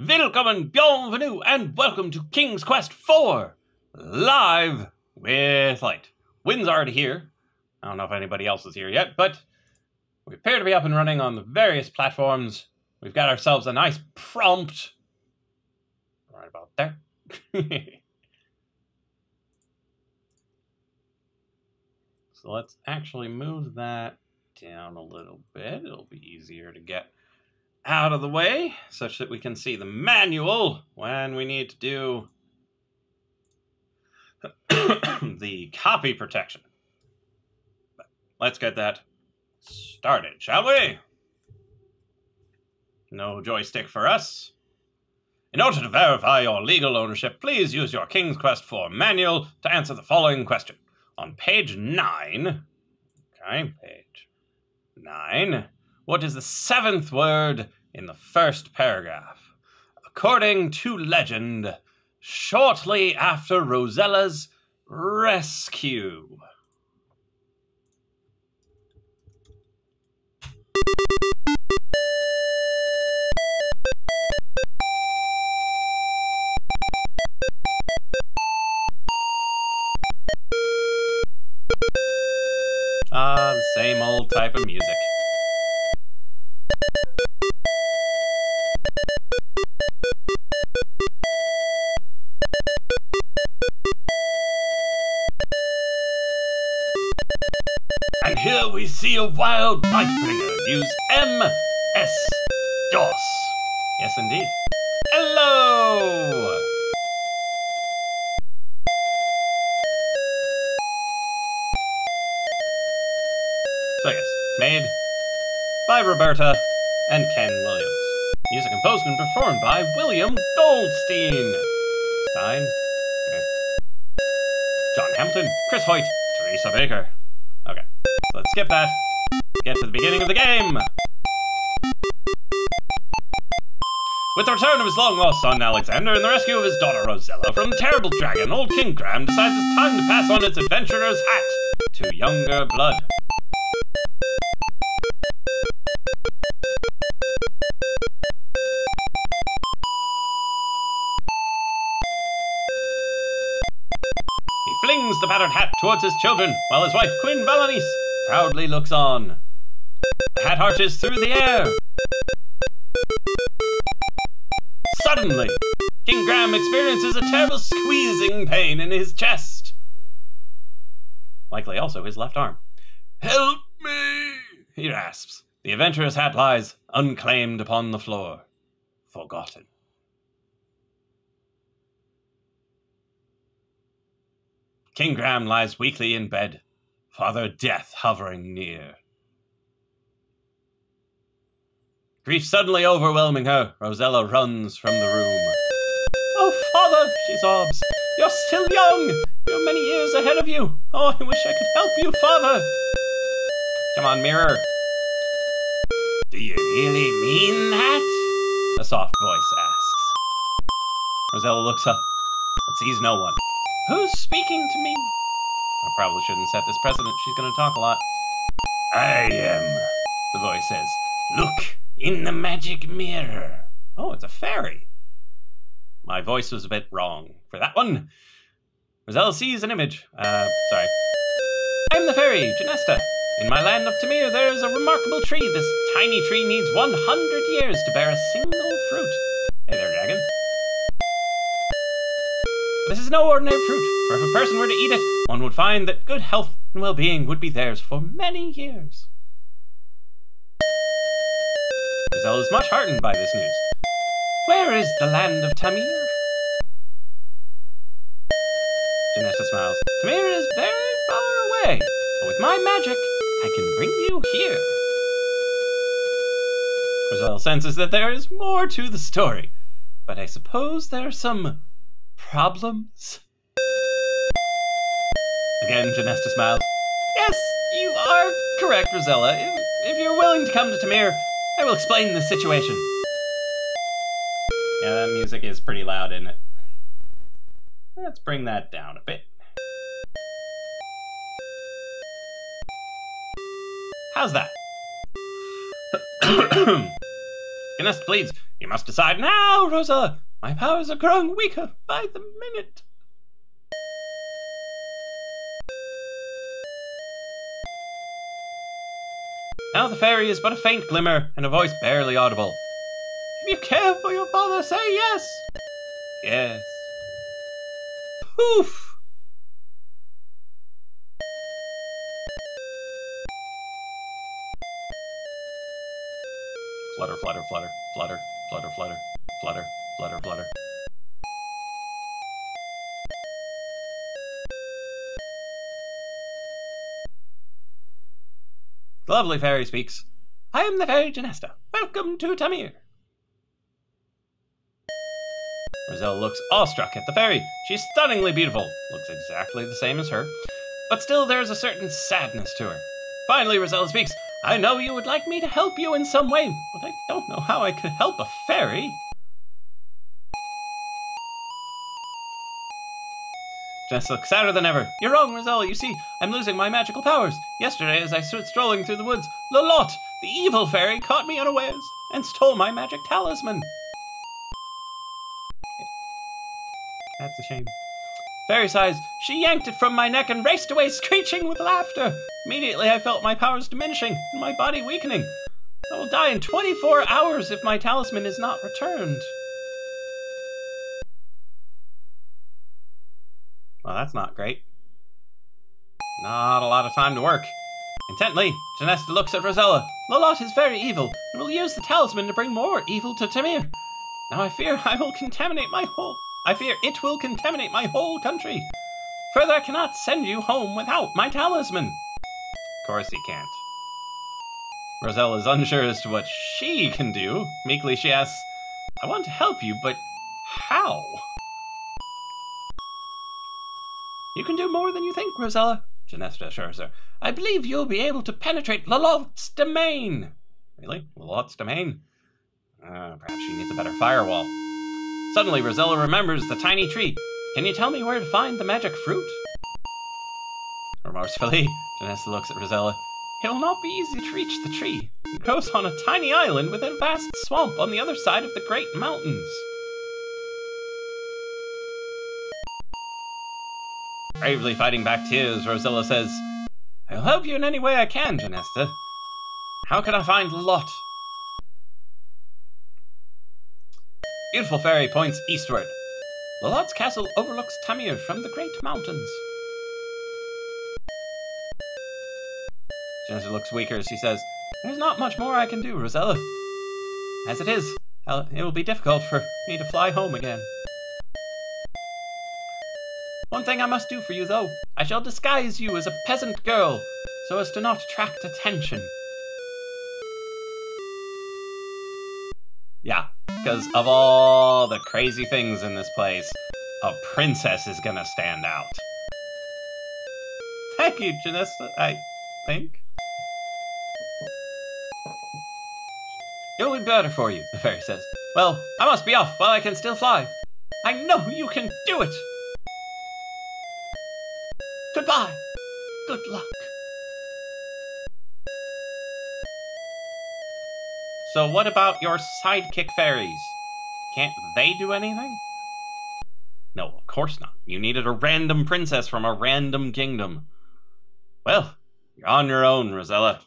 Willkommen, bienvenue, and welcome to King's Quest 4, live with Light. Wynn's already here. I don't know if anybody else is here yet, but we appear to be up and running on the various platforms. We've got ourselves a nice prompt. Right about there. So let's actually move that down a little bit. It'll be easier to get out of the way, such that we can see the manual when we need to do the copy protection. But let's get that started, shall we? No joystick for us. In order to verify your legal ownership, please use your King's Quest 4 manual to answer the following question. On page 9, okay, page 9, what is the 7th word in the first paragraph? According to legend, shortly after Rosella's rescue. The same old type of music. And here we see a wild Nightbringer use MS-DOS. Yes, indeed. Hello! So yes, made by Roberta and Ken Williams. Music composed and performed by William Goldstein. Stein? Okay. John Hamilton, Chris Hoyt, Teresa Baker. Okay, so let's skip that. Get to the beginning of the game. With the return of his long-lost son, Alexander, and the rescue of his daughter, Rosella, from the terrible dragon, old King Graham decides it's time to pass on his adventurer's hat to younger blood. He flings the battered hat towards his children, while his wife, Queen Valanice, proudly looks on. The hat arches through the air. Suddenly, King Graham experiences a terrible squeezing pain in his chest. Likely also his left arm. "Help me!" he rasps. The adventurer's hat lies, unclaimed, upon the floor. Forgotten. King Graham lies weakly in bed, Father Death hovering near. Grief suddenly overwhelming her, Rosella runs from the room. "Oh, Father," she sobs, "you're still young. You have many years ahead of you. Oh, I wish I could help you, Father." "Come on, mirror." "Do you really mean that?" a soft voice asks. Rosella looks up, but sees no one. "Who's speaking to me?" I probably shouldn't set this precedent. She's going to talk a lot. "I am," the voice says. "Look in the magic mirror." Oh, it's a fairy. My voice was a bit wrong for that one. Rosella sees an image. Sorry. "I'm the fairy, Genesta. In my land of Tamir, there is a remarkable tree. This tiny tree needs 100 years to bear a single fruit." Hey there, dragon. "This is no ordinary fruit, for if a person were to eat it, one would find that good health and well-being would be theirs for many years." Rosella is much heartened by this news. "Where is the land of Tamir?" Genesta smiles. "Tamir is very far away, but with my magic, I can bring you here." Rosella senses that there is more to the story, but I suppose there are some problems. Again, Genesta smiles. "Yes, you are correct, Rosella. If you're willing to come to Tamir, I will explain the situation." Yeah, that music is pretty loud, isn't it? Let's bring that down a bit. How's that? Genesta pleads, You must decide now, Rosella. My powers are growing weaker by the minute. Now the fairy is but a faint glimmer and a voice barely audible. If you care for your father, say yes. Yes. Poof! Flutter, flutter, flutter, flutter, flutter, flutter, flutter, flutter, flutter. The lovely fairy speaks. I am the fairy Genesta. Welcome to Tamir. Rosella looks awestruck at the fairy. She's stunningly beautiful. Looks exactly the same as her. But still there's a certain sadness to her. Finally, Rosella speaks. I know you would like me to help you in some way, but I don't know how I could help a fairy. Jess looks sadder than ever. You're wrong, Rosella. You see, I'm losing my magical powers. Yesterday, as I stood strolling through the woods, Lolotte, the evil fairy, caught me unawares and stole my magic talisman. That's a shame. Fairy sighs. She yanked it from my neck and raced away, screeching with laughter. Immediately, I felt my powers diminishing and my body weakening. I will die in 24 hours if my talisman is not returned. Well, that's not great. Not a lot of time to work. Intently, Genesta looks at Rosella. Lolotte is very evil and will use the talisman to bring more evil to Tamir. Now I fear it will contaminate my whole country. Further, I cannot send you home without my talisman. Of course he can't. Rosella is unsure as to what she can do. Meekly she asks, I want to help you, but how? You can do more than you think, Rosella, Genesta assures her. I believe you'll be able to penetrate Lolotte's domain. Really? Lolotte's domain? Perhaps she needs a better firewall. Suddenly, Rosella remembers the tiny tree. Can you tell me where to find the magic fruit? Remorsefully, Genesta looks at Rosella. It will not be easy to reach the tree. It grows on a tiny island within a vast swamp on the other side of the Great Mountains. Bravely fighting back tears, Rosella says, I'll help you in any way I can, Genesta. How can I find Lolotte? Beautiful fairy points eastward. Lolotte's castle overlooks Tamir from the Great Mountains. Genesta looks weaker as she says, There's not much more I can do, Rosella. As it is, it will be difficult for me to fly home again. One thing I must do for you, though. I shall disguise you as a peasant girl, so as to not attract attention. Yeah, because of all the crazy things in this place, a princess is gonna stand out. Thank you, Genesta, I think. It will be better for you, the fairy says. Well, I must be off while I can still fly. I know you can do it! Goodbye. Good luck. So what about your sidekick fairies? Can't they do anything? No, of course not. You needed a random princess from a random kingdom. Well, you're on your own, Rosella.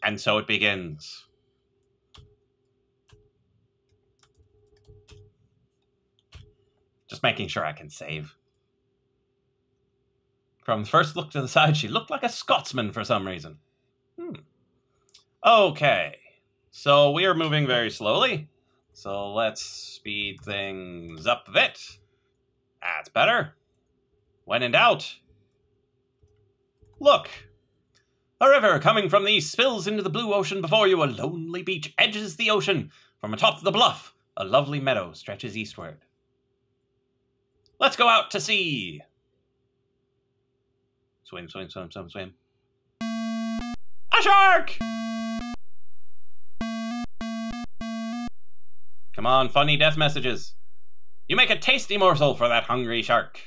And so it begins. Just making sure I can save. From the first look to the side, she looked like a Scotsman for some reason. Okay. So we are moving very slowly. So let's speed things up a bit. That's better. When in doubt, look. A river coming from the east spills into the blue ocean before you. A lonely beach edges the ocean. From atop the bluff, a lovely meadow stretches eastward. Let's go out to sea. Swim, swim, swim, swim, swim. A shark! Come on, funny death messages. You make a tasty morsel for that hungry shark.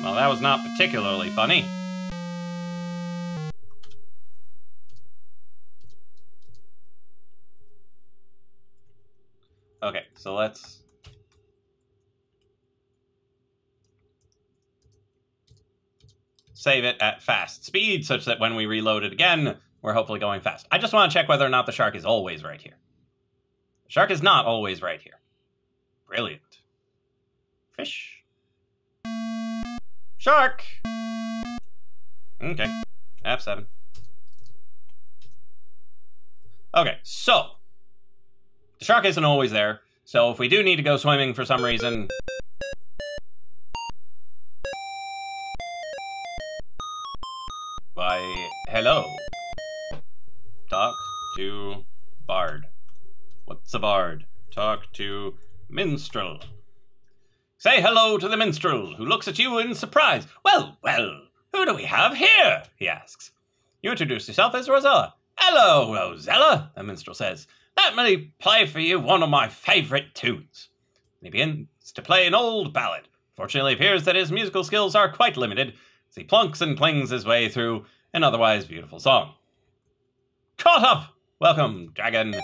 Well, that was not particularly funny. Okay, so let's... save it at fast speed, such that when we reload it again, we're hopefully going fast. I just want to check whether or not the shark is always right here. The shark is not always right here. Brilliant. Fish. Shark! Okay, F7. Okay, so... the shark isn't always there, so if we do need to go swimming for some reason... why, hello. Talk to bard. What's a bard? Talk to minstrel. Say hello to the minstrel, who looks at you in surprise. Well, well, who do we have here? He asks. You introduce yourself as Rosella. Hello, Rosella, the minstrel says. Let me play for you one of my favorite tunes. And he begins to play an old ballad. Fortunately, it appears that his musical skills are quite limited, as he plunks and clings his way through an otherwise beautiful song. Caught up! Welcome, dragon.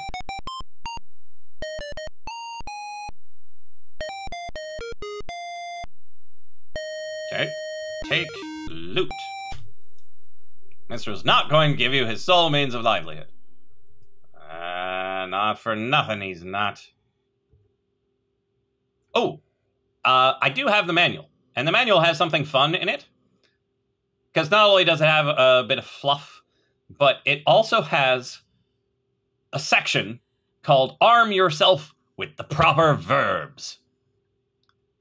Okay, take loot. Minstrel's not going to give you his sole means of livelihood. Not for nothing, he's not. Oh, I do have the manual, and the manual has something fun in it. Because not only does it have a bit of fluff, but it also has a section called Arm Yourself with the Proper Verbs.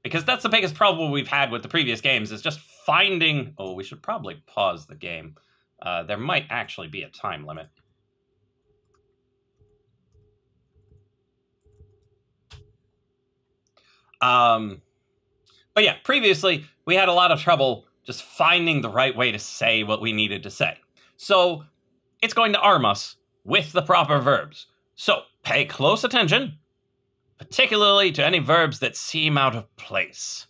Because that's the biggest problem we've had with the previous games, is just finding... oh, we should probably pause the game. There might actually be a time limit. But yeah, previously, we had a lot of trouble just finding the right way to say what we needed to say. So, it's going to arm us with the proper verbs. So, pay close attention, particularly to any verbs that seem out of place.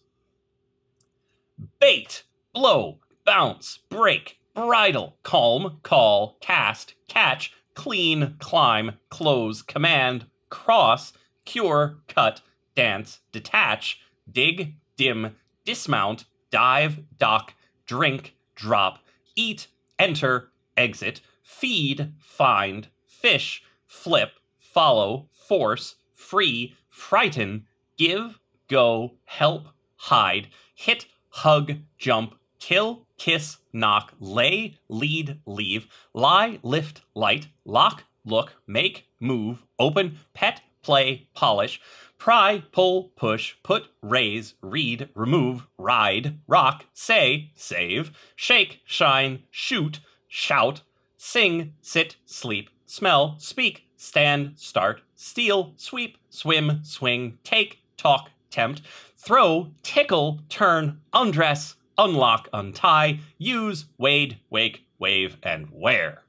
Bait, blow, bounce, break, bridle, calm, call, cast, catch, clean, climb, close, command, cross, cure, cut, dance, detach, dig, dim, dismount, dive, dock, drink, drop, eat, enter, exit, feed, find, fish, flip, follow, force, free, frighten, give, go, help, hide, hit, hug, jump, kill, kiss, knock, lay, lead, leave, lie, lift, light, lock, look, make, move, open, pet, play, polish, pry, pull, push, put, raise, read, remove, ride, rock, say, save, shake, shine, shoot, shout, sing, sit, sleep, smell, speak, stand, start, steal, sweep, swim, swing, take, talk, tempt, throw, tickle, turn, undress, unlock, untie, use, wade, wake, wave, and wear.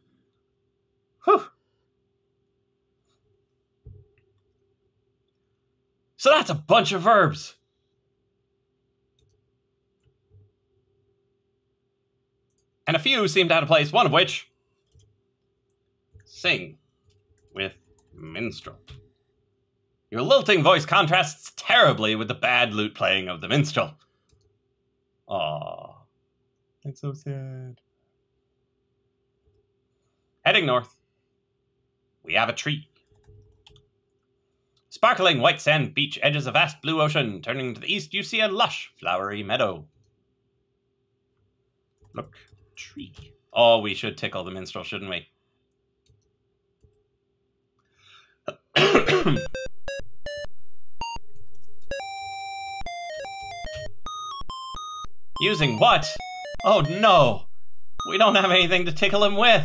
Whew. So that's a bunch of verbs. And a few seemed out of place, one of which, sing with minstrel. Your lilting voice contrasts terribly with the bad lute playing of the minstrel. Aww. It's so sad. Heading north, we have a tree. Sparkling white sand beach edges a vast blue ocean. Turning to the east, you see a lush, flowery meadow. Look, tree. Oh, we should tickle the minstrel, shouldn't we? Using what? Oh no! We don't have anything to tickle him with!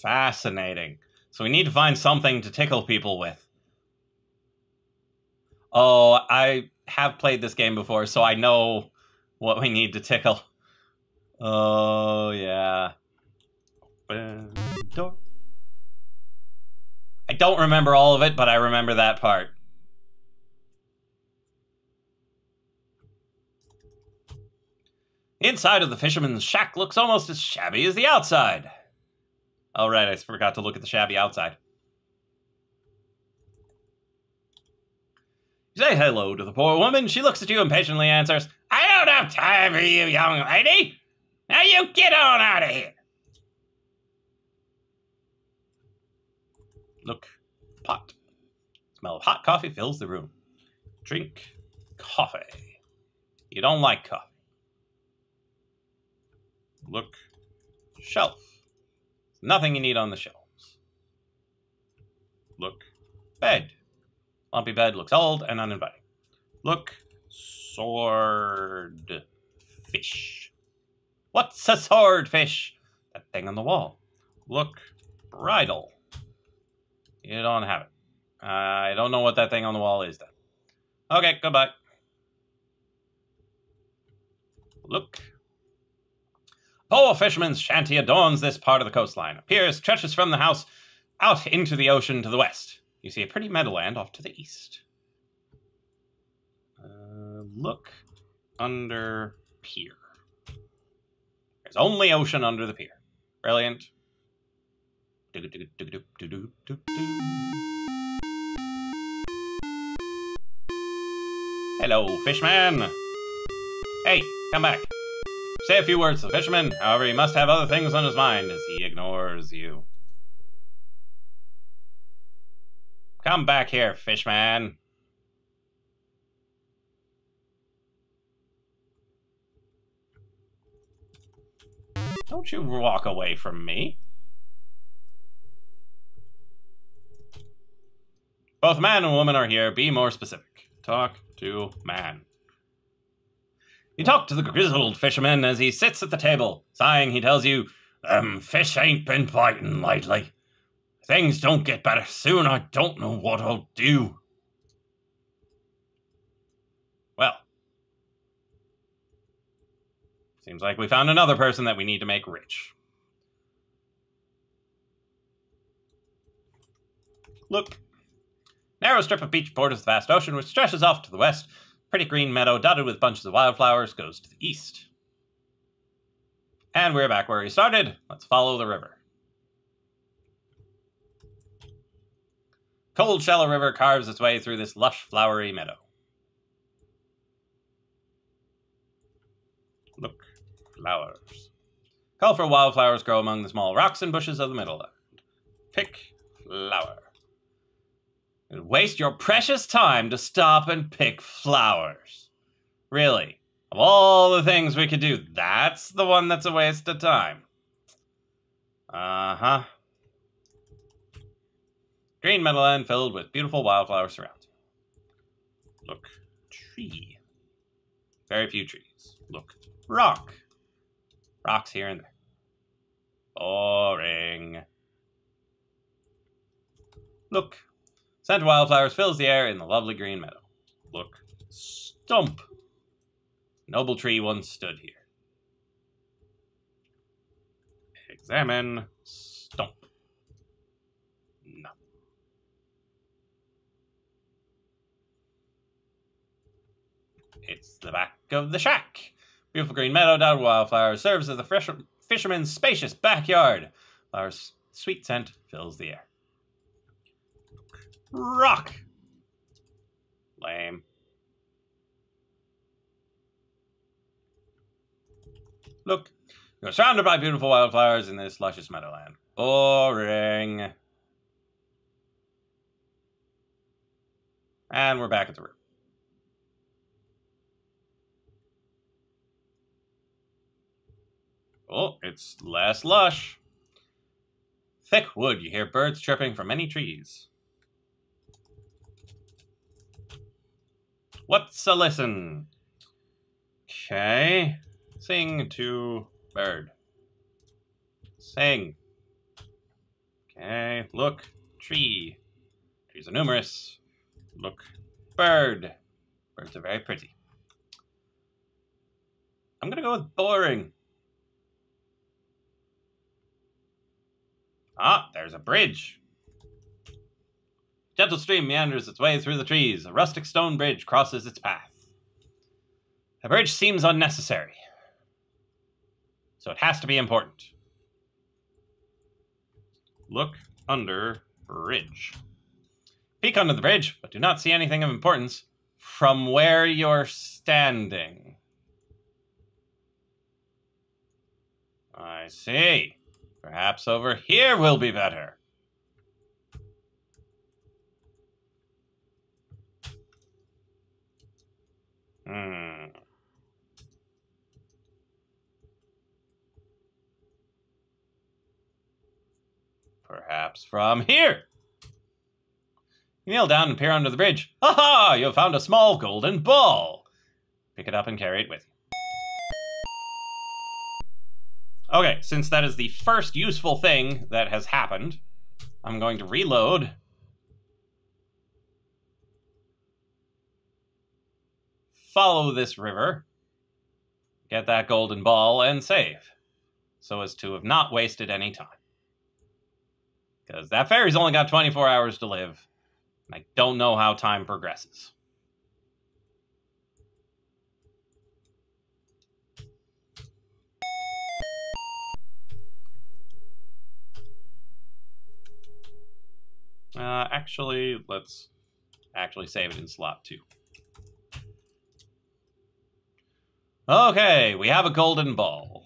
Fascinating. So we need to find something to tickle people with. Oh, I have played this game before, so I know what we need to tickle. Oh, yeah. Open door. I don't remember all of it, but I remember that part. The inside of the fisherman's shack looks almost as shabby as the outside. Oh, right, I forgot to look at the shabby outside. You say hello to the poor woman. She looks at you and patiently answers, I don't have time for you, young lady. Now you get on out of here. Look, pot. Smell of hot coffee fills the room. Drink coffee. You don't like coffee. Look, shelf. Nothing you need on the shelves. Look, bed. Lumpy bed looks old and uninviting. Look, sword fish. What's a swordfish? That thing on the wall. Look, bridle. You don't have it. I don't know what that thing on the wall is then. Okay, goodbye. Look. A fisherman's shanty adorns this part of the coastline. A pier stretches from the house out into the ocean to the west. You see a pretty meadowland off to the east. Look under pier. There's only ocean under the pier. Brilliant. Hello, fishman. Hey, come back. Say a few words to the fisherman. However, he must have other things on his mind as he ignores you. Come back here, fishman. Don't you walk away from me. Both man and woman are here. Be more specific. Talk to man. You talk to the grizzled fisherman as he sits at the table. Sighing, he tells you, fish ain't been biting lately. Things don't get better soon. I don't know what I'll do. Well. Seems like we found another person that we need to make rich. Look. Narrow strip of beach borders the vast ocean, which stretches off to the west. Pretty green meadow dotted with bunches of wildflowers goes to the east. And we're back where we started. Let's follow the river. Cold, shallow river carves its way through this lush, flowery meadow. Look, flowers. Colorful wildflowers grow among the small rocks and bushes of the meadowland. Pick flower. And waste your precious time to stop and pick flowers. Really? Of all the things we could do, that's the one that's a waste of time. Uh-huh. Green meadowland filled with beautiful wildflowers surrounds you. Look, tree. Very few trees. Look, rock. Rocks here and there. Boring. Look, scent of wildflowers fills the air in the lovely green meadow. Look, stump. Noble tree once stood here. Examine stump. No. It's the back of the shack. Beautiful green meadow dotted with wildflowers serves as the fisherman's spacious backyard. Flowers' sweet scent fills the air. Rock. Lame. Look, you're surrounded by beautiful wildflowers in this luscious meadowland. Boring. And we're back at the room. Oh, it's less lush. Thick wood, you hear birds chirping from many trees. What's a listen? Okay. Sing to bird. Sing. Okay. Look, tree. Trees are numerous. Look, bird. Birds are very pretty. I'm gonna go with boring. Ah, there's a bridge. Gentle stream meanders its way through the trees. A rustic stone bridge crosses its path. The bridge seems unnecessary, so it has to be important. Look under bridge. Peek under the bridge, but do not see anything of importance from where you're standing. I see. Perhaps over here will be better. Perhaps from here. You kneel down and peer under the bridge. Aha! You have found a small golden ball. Pick it up and carry it with you. Okay, since that is the first useful thing that has happened, I'm going to reload. Follow this river. Get that golden ball and save. So as to have not wasted any time. Because that fairy's only got 24 hours to live. And I don't know how time progresses. Actually, let's actually save it in slot 2. Okay, we have a golden ball.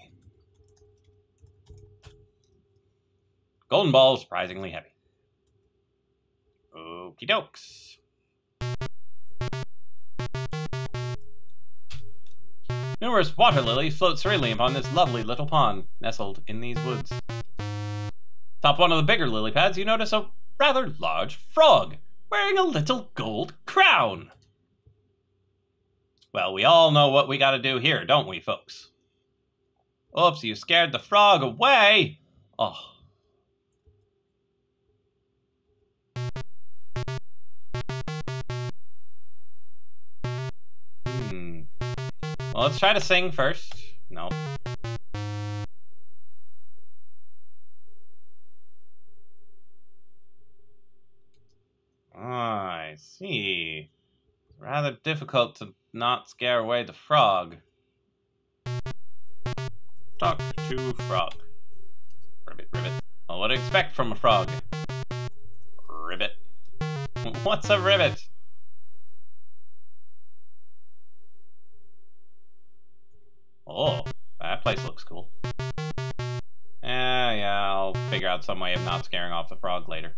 Golden ball is surprisingly heavy. Okie dokes. Numerous water lilies float serenely upon this lovely little pond, nestled in these woods. Top one of the bigger lily pads, you notice a rather large frog, wearing a little gold crown. Well, we all know what we gotta do here, don't we, folks? Oops, you scared the frog away! Oh. Well, let's try to sing first. Nope. I see. It's rather difficult to not scare away the frog. Talk to frog. Ribbit, ribbit. Well, what do you expect from a frog? Ribbit. What's a ribbit? Oh, that place looks cool. Yeah, I'll figure out some way of not scaring off the frog later.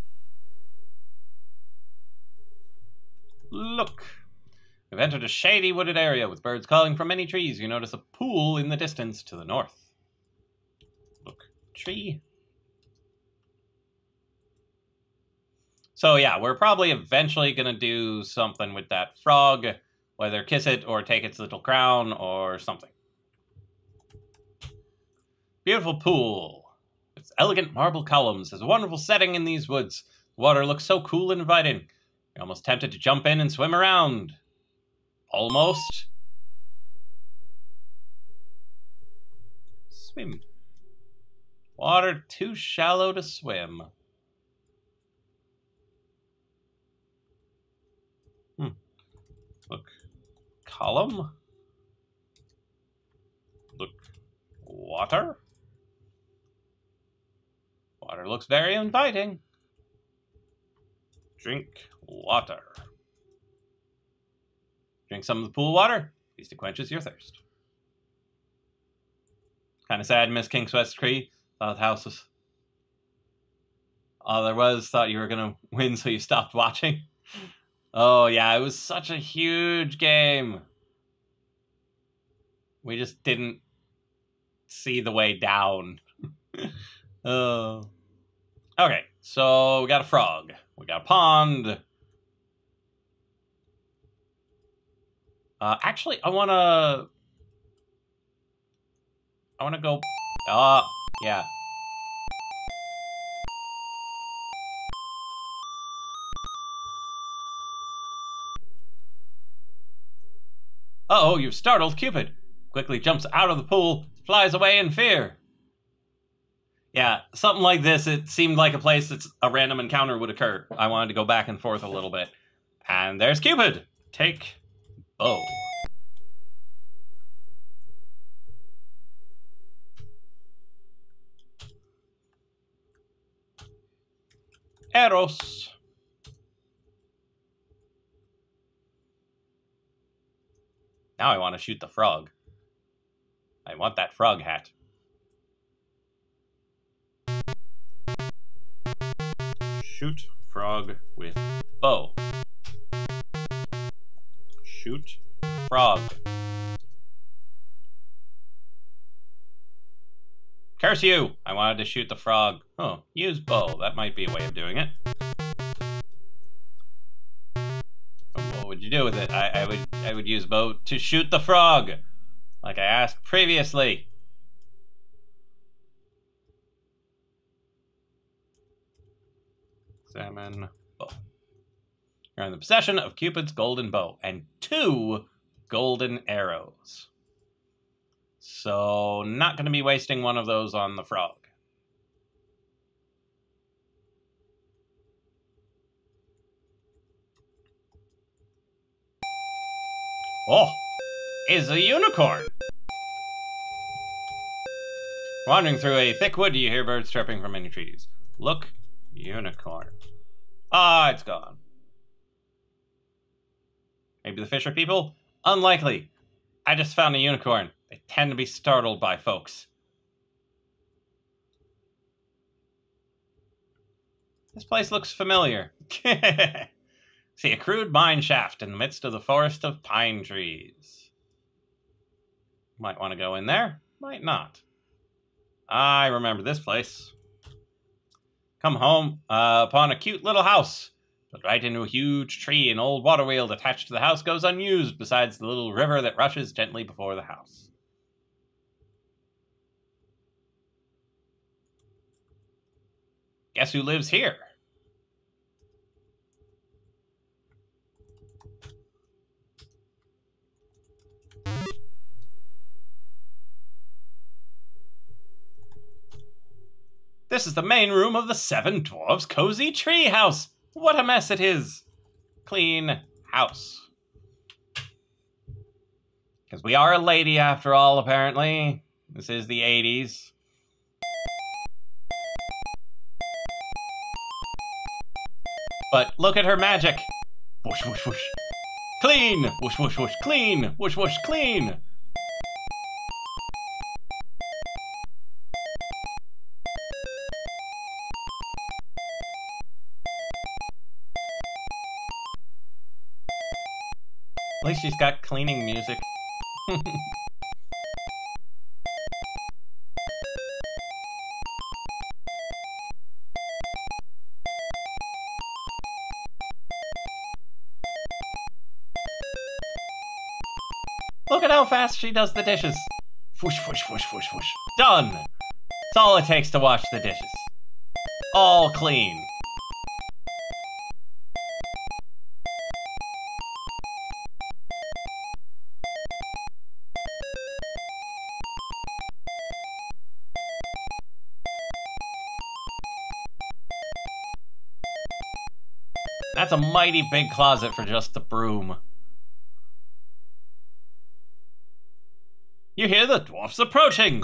Look. We've entered a shady wooded area with birds calling from many trees. You notice a pool in the distance to the north. Look, tree. So yeah, we're probably eventually going to do something with that frog, whether kiss it or take its little crown or something. Beautiful pool. Its elegant marble columns has a wonderful setting in these woods. The water looks so cool and inviting. You're almost tempted to jump in and swim around. Almost. Swim. Water too shallow to swim. Look. Column. Look. Water. Water looks very inviting. Drink water. Drink some of the pool water. At least it quenches your thirst. Kind of sad, Miss King's West Tree. Thought the house was all there was. Thought you were going to win, so you stopped watching. Oh, yeah, it was such a huge game. We just didn't see the way down. Oh. Okay, so we got a frog. We got a pond. Actually, I wanna go. Yeah. Uh-oh, you've startled Cupid. Quickly jumps out of the pool, flies away in fear. Yeah, something like this, it seemed like a place that a random encounter would occur. I wanted to go back and forth a little bit. And there's Cupid. Take bow. Eros. Now I want to shoot the frog. I want that frog hat. Shoot frog with bow. Shoot frog. Curse you! I wanted to shoot the frog. Oh, use bow. That might be a way of doing it. What would you do with it? I would use bow to shoot the frog, like I asked previously. Examine bow. You're in the possession of Cupid's golden bow and 2 golden arrows. So, not going to be wasting one of those on the frog. Oh, is a unicorn. Wandering through a thick wood, you hear birds chirping from many trees. Look, unicorn. Ah, it's gone. Maybe the fisher people? Unlikely. I just found a unicorn. They tend to be startled by folks. This place looks familiar. See a crude mine shaft in the midst of the forest of pine trees. Might want to go in there, might not. I remember this place. Come home upon a cute little house. But right into a huge tree, an old water wheel attached to the house goes unused besides the little river that rushes gently before the house. Guess who lives here? This is the main room of the 7 Dwarves' cozy tree house. What a mess it is. Clean house. Because we are a lady after all, apparently. This is the 80s. But look at her magic. Whoosh, whoosh, whoosh. Clean! Whoosh, whoosh, whoosh. Clean! Whoosh, whoosh, clean! At least she's got cleaning music. Look at how fast she does the dishes. Whoosh, whoosh, whoosh, whoosh, whoosh. Done! That's all it takes to wash the dishes. All clean. That's a mighty big closet for just the broom. You hear the dwarfs approaching!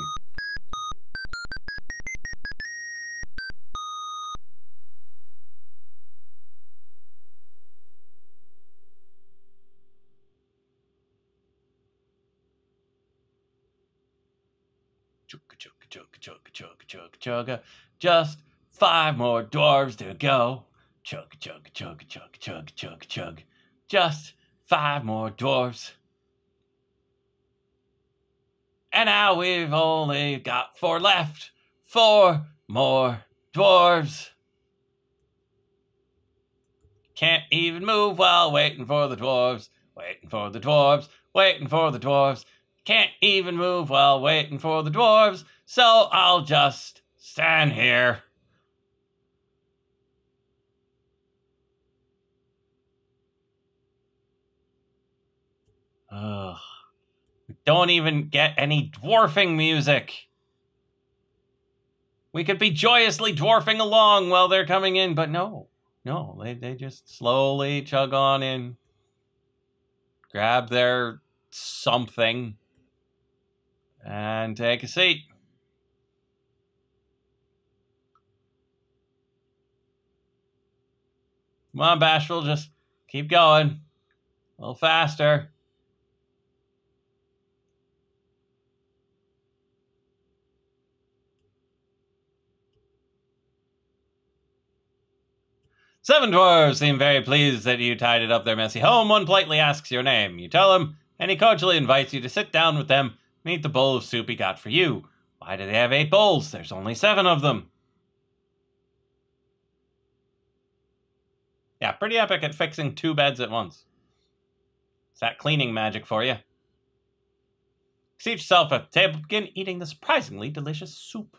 Chugga, chugga, chugga, chugga, chugga, chugga, chugga. Just 5 more dwarves to go. Chugga, chugga, chugga, chugga, chugga, chugga, chugga. Just 5 more dwarves. And now we've only got 4 left. 4 more dwarves. Can't even move while waiting for the dwarves. Waiting for the dwarves. Waiting for the dwarves. Can't even move while waiting for the dwarves. So I'll just stand here. Ugh. We don't even get any dwarfing music. We could be joyously dwarfing along while they're coming in, but no. No, they just slowly chug on in. Grab their something. And take a seat. Come on, Bashful, just keep going. A little faster. Seven dwarves seem very pleased that you tidied up their messy home. One politely asks your name. You tell him, and he cordially invites you to sit down with them and eat the bowl of soup he got for you. Why do they have 8 bowls? There's only 7 of them. Yeah, pretty epic at fixing 2 beds at once. It's that cleaning magic for you. Seat yourself at the table, begin eating the surprisingly delicious soup.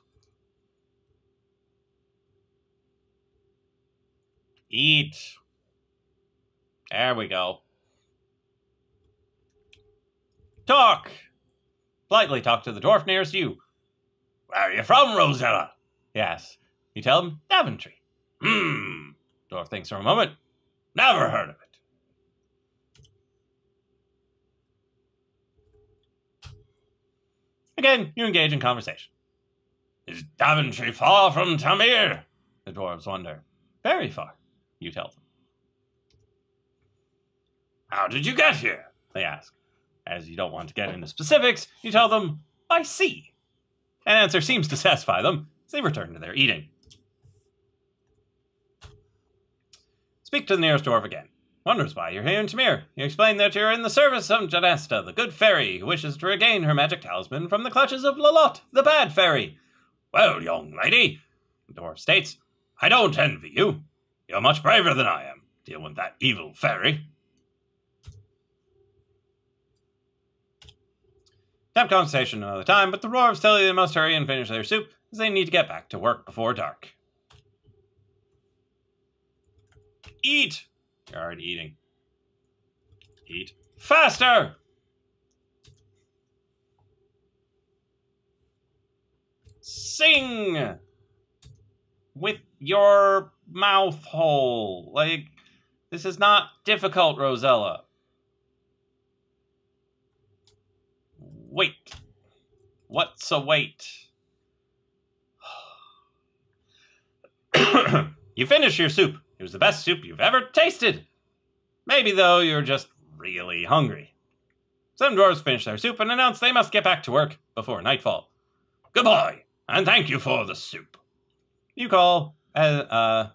Eat. There we go. Talk. Politely talk to the dwarf nearest you. Where are you from, Rosella? Yes. You tell him, Daventry. Dwarf thinks for a moment. Never heard of it. Again, you engage in conversation. Is Daventry far from Tamir? The dwarves wonder. Very far, you tell them. How did you get here? They ask. As you don't want to get into specifics, you tell them, by sea. An answer seems to satisfy them as they return to their eating. Speak to the nearest dwarf again. Wonders why you're here in Tamir. You explain that you're in the service of Janesta, the good fairy, who wishes to regain her magic talisman from the clutches of Lalot, the bad fairy. Well, young lady, the dwarf states, I don't envy you. You're much braver than I am. Deal with that evil fairy. Have conversation another time, but the dwarves tell you they must hurry and finish their soup, as they need to get back to work before dark. Eat! You're already eating. Eat faster! Sing! With your mouth hole. Like, this is not difficult, Rosella. Wait. What's a wait? You finish your soup. It was the best soup you've ever tasted. Maybe, though, you're just really hungry. Some dwarves finish their soup and announce they must get back to work before nightfall. Goodbye, and thank you for the soup. You call oh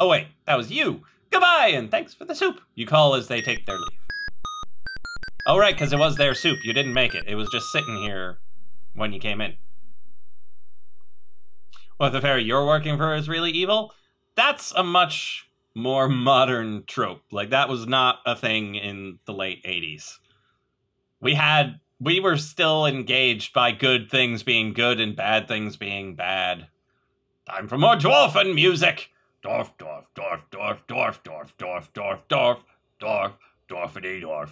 wait, that was you. Goodbye, and thanks for the soup. You call as they take their leave. Oh, right, because it was their soup. You didn't make it. It was just sitting here when you came in. Well, the fairy you're working for is really evil? That's a much more modern trope. Like, that was not a thing in the late 80s. We were still engaged by good things being good and bad things being bad. Time for more dwarfen music! Dwarf, dwarf, dwarf, dwarf, dwarf, dwarf, dwarf, dwarf, dwarf, dwarf, dwarfity dwarf,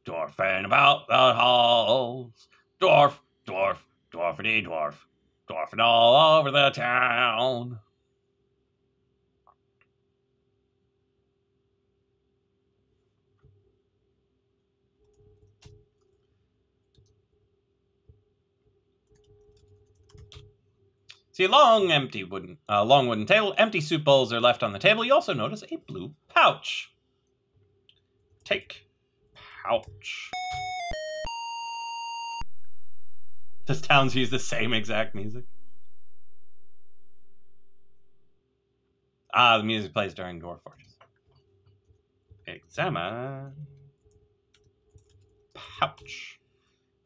dwarfing about the halls. Dwarf, dwarf, dwarfity dwarf, dwarfing all over the town. See a long wooden table. Empty soup bowls are left on the table. You also notice a blue pouch. Take pouch. Does towns use the same exact music? Ah, the music plays during Dwarf Fortress. Examine. Pouch.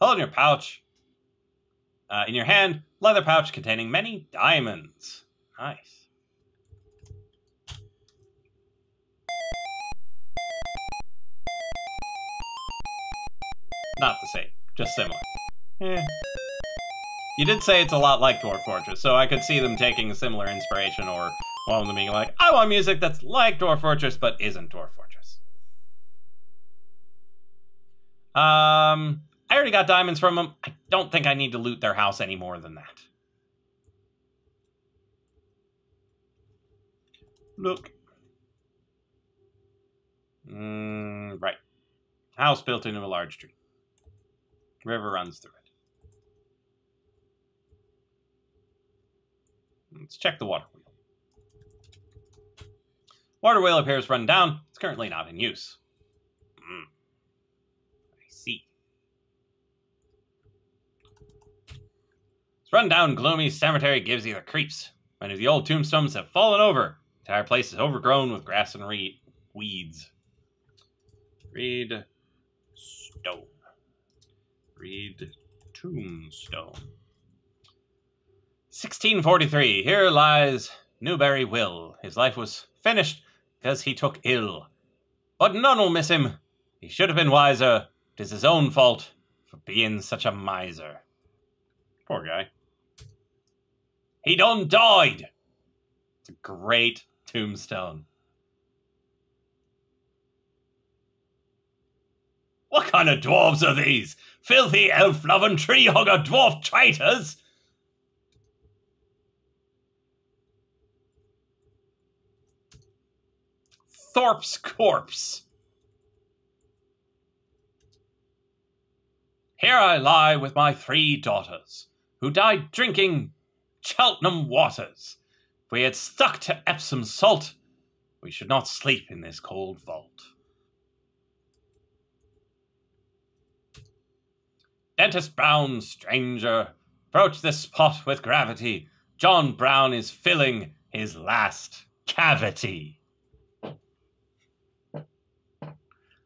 Hold in your pouch. In your hand, leather pouch containing many diamonds. Nice. Not the same, just similar. You did say it's a lot like Dwarf Fortress, so I could see them taking a similar inspiration, or one of them being like, I want music that's like Dwarf Fortress, but isn't Dwarf Fortress. I already got diamonds from them. I don't think I need to loot their house any more than that. Look. Right. House built into a large tree. River runs through it. Let's check the water wheel. Water wheel appears run down. It's currently not in use. I see. This run-down, gloomy cemetery gives you the creeps. Many of the old tombstones have fallen over. The entire place is overgrown with grass and weeds. Read stone. Read tombstone. 1643. Here lies Newberry Will. His life was finished because he took ill. But none will miss him. He should have been wiser. It is his own fault for being such a miser. Poor guy. He done died. It's a great tombstone. What kind of dwarves are these? Filthy, elf-loving, tree-hugger dwarf traitors! Thorpe's corpse. Here I lie with my 3 daughters, who died drinking Cheltenham waters. If we had stuck to Epsom salt, we should not sleep in this cold vault. Dentist Brown, stranger, approach this spot with gravity. John Brown is filling his last cavity.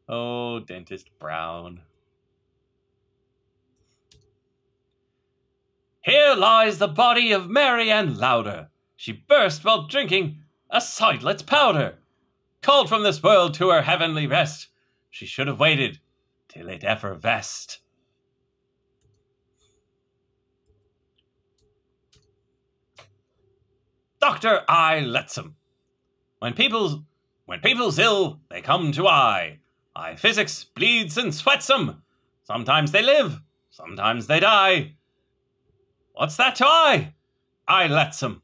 Oh, Dentist Brown. Here lies the body of Mary Ann Louder. She burst while drinking a seidlitz powder. Called from this world to her heavenly rest, she should have waited till it effervesced. Dr. I lets 'em. When people's ill, they come to I. I physics, bleeds, and sweats 'em. Sometimes they live, sometimes they die. What's that to I? I lets 'em.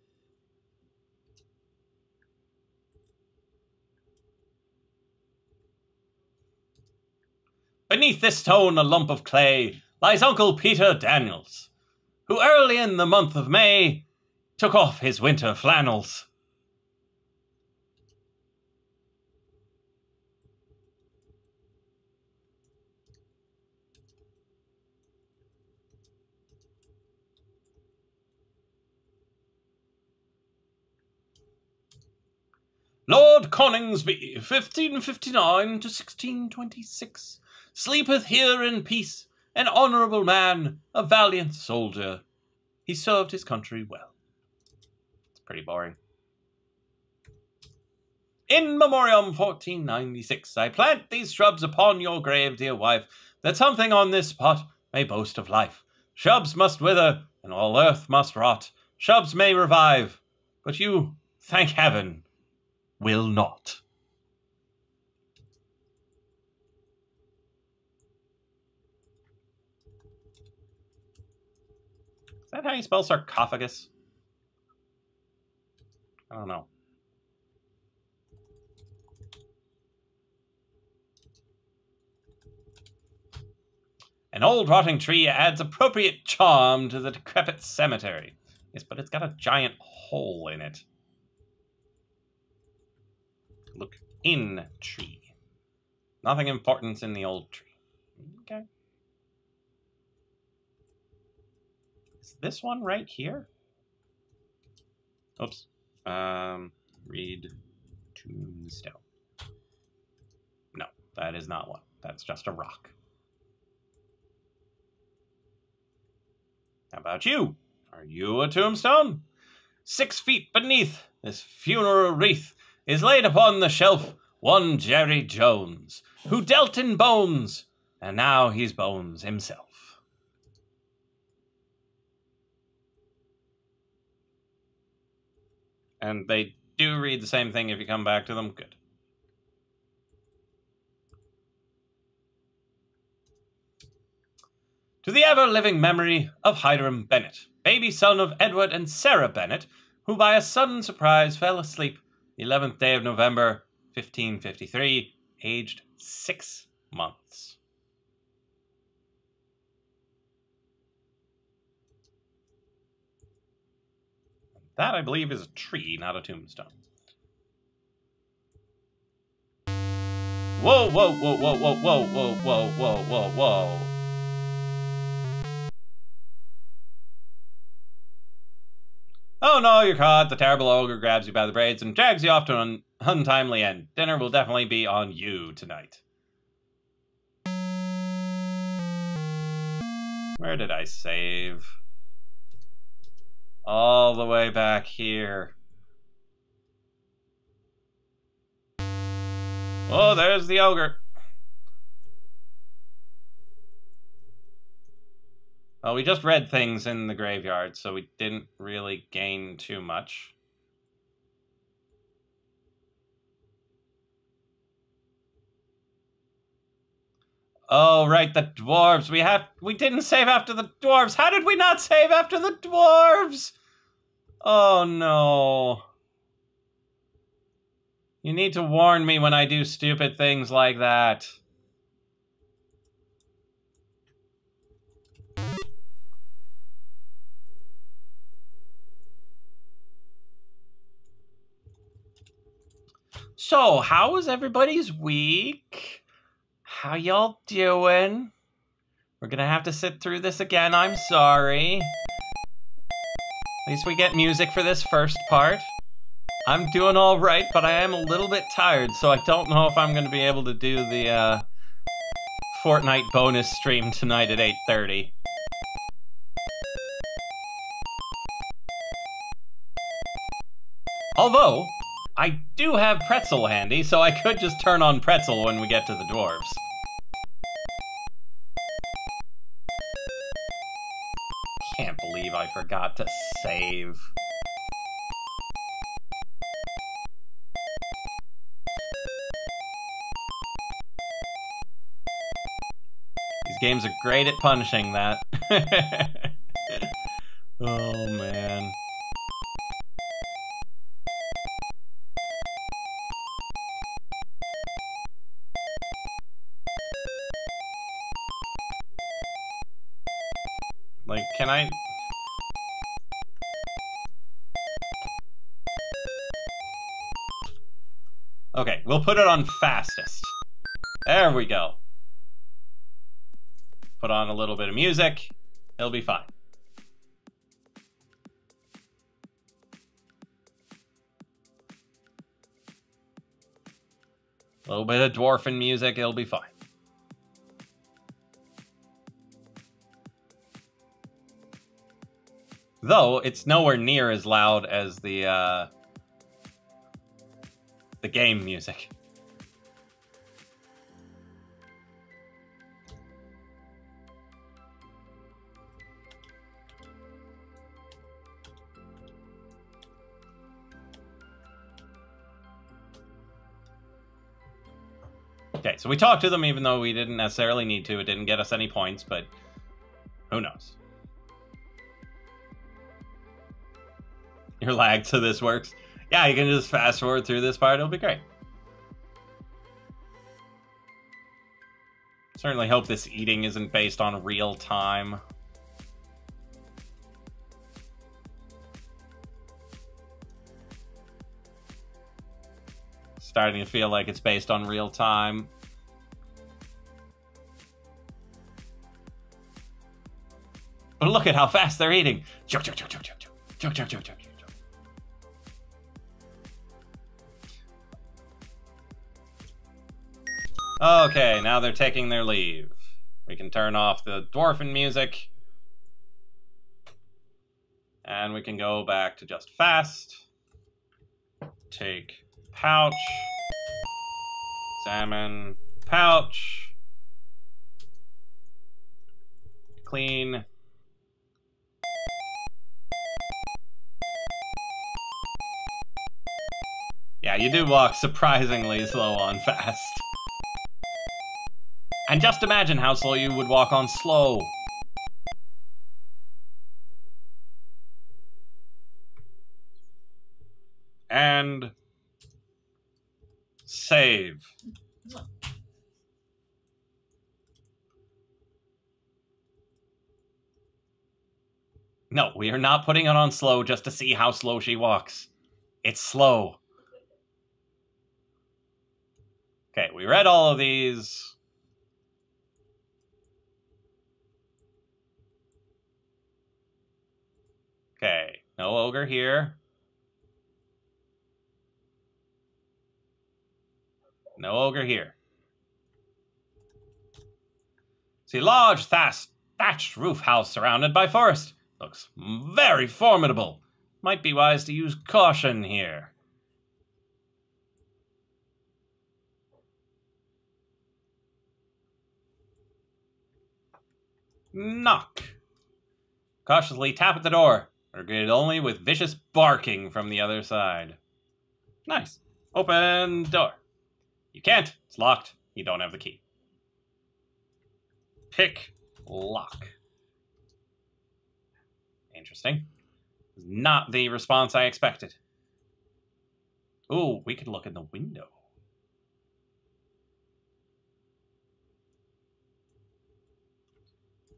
Beneath this stone, a lump of clay, lies Uncle Peter Daniels, who early in the month of May took off his winter flannels. Lord Coningsby, 1559 to 1626, sleepeth here in peace, an honourable man, a valiant soldier. He served his country well. It's pretty boring. In memoriam 1496, I plant these shrubs upon your grave, dear wife, that something on this spot may boast of life. Shrubs must wither, and all earth must rot. Shrubs may revive, but you, thank heaven, will not. Is that how you spell sarcophagus? I don't know. An old rotting tree adds appropriate charm to the decrepit cemetery. Yes, but it's got a giant hole in it. Look in tree. Nothing important in the old tree. Okay. Is this one right here? Oops. Read tombstone. No, that is not one. That's just a rock. How about you? Are you a tombstone? 6 feet beneath this funeral wreath is laid upon the shelf one Jerry Jones, who dealt in bones, and now he's bones himself. And they do read the same thing if you come back to them. Good. To the ever-living memory of Hiram Bennett, baby son of Edward and Sarah Bennett, who by a sudden surprise fell asleep The 11th day of November, 1553, aged 6 months. That, I believe, is a tree, not a tombstone. Whoa, whoa, whoa, whoa, whoa, whoa, whoa, whoa, whoa, whoa, whoa. Oh no, you're caught. The terrible ogre grabs you by the braids and drags you off to an untimely end. Dinner will definitely be on you tonight. Where did I save? All the way back here. Oh, there's the ogre. Well, we just read things in the graveyard, so we didn't really gain too much. Oh, right, the dwarves. We didn't save after the dwarves. How did we not save after the dwarves? Oh, no. You need to warn me when I do stupid things like that. So, how was everybody's week? How y'all doing? We're gonna have to sit through this again, I'm sorry. At least we get music for this first part. I'm doing all right, but I am a little bit tired, so I don't know if I'm gonna be able to do the Fortnite bonus stream tonight at 8:30. Although, I do have Pretzel handy, so I could just turn on Pretzel when we get to the dwarves. Can't believe I forgot to save. These games are great at punishing that. Oh, man. Like, can I... Okay, we'll put it on fastest. There we go. Put on a little bit of music. It'll be fine. A little bit of dwarfen music, it'll be fine. Though, it's nowhere near as loud as the game music. Okay, so we talked to them even though we didn't necessarily need to. It didn't get us any points, but who knows? You're lagged, so this works. Yeah, you can just fast forward through this part. It'll be great. Certainly hope this eating isn't based on real time. Starting to feel like it's based on real time. But look at how fast they're eating. Chug, chug, chug, chug, chug, chug, chug, chug, chug. Okay, now they're taking their leave. We can turn off the dwarfen music. And we can go back to just fast. Take pouch. Examine pouch. Clean. Yeah, you do walk surprisingly slow on fast. And just imagine how slow you would walk on slow. And Save. No, we are not putting it on slow just to see how slow she walks. It's slow. Okay, we read all of these. Okay, no ogre here. No ogre here. See, large thatched roof house surrounded by forest. Looks very formidable. Might be wise to use caution here. Knock. Cautiously tap at the door. Are greeted only with vicious barking from the other side. Nice. Open door. You can't. It's locked. You don't have the key. Pick lock. Interesting. Not the response I expected. Ooh, we could look in the window.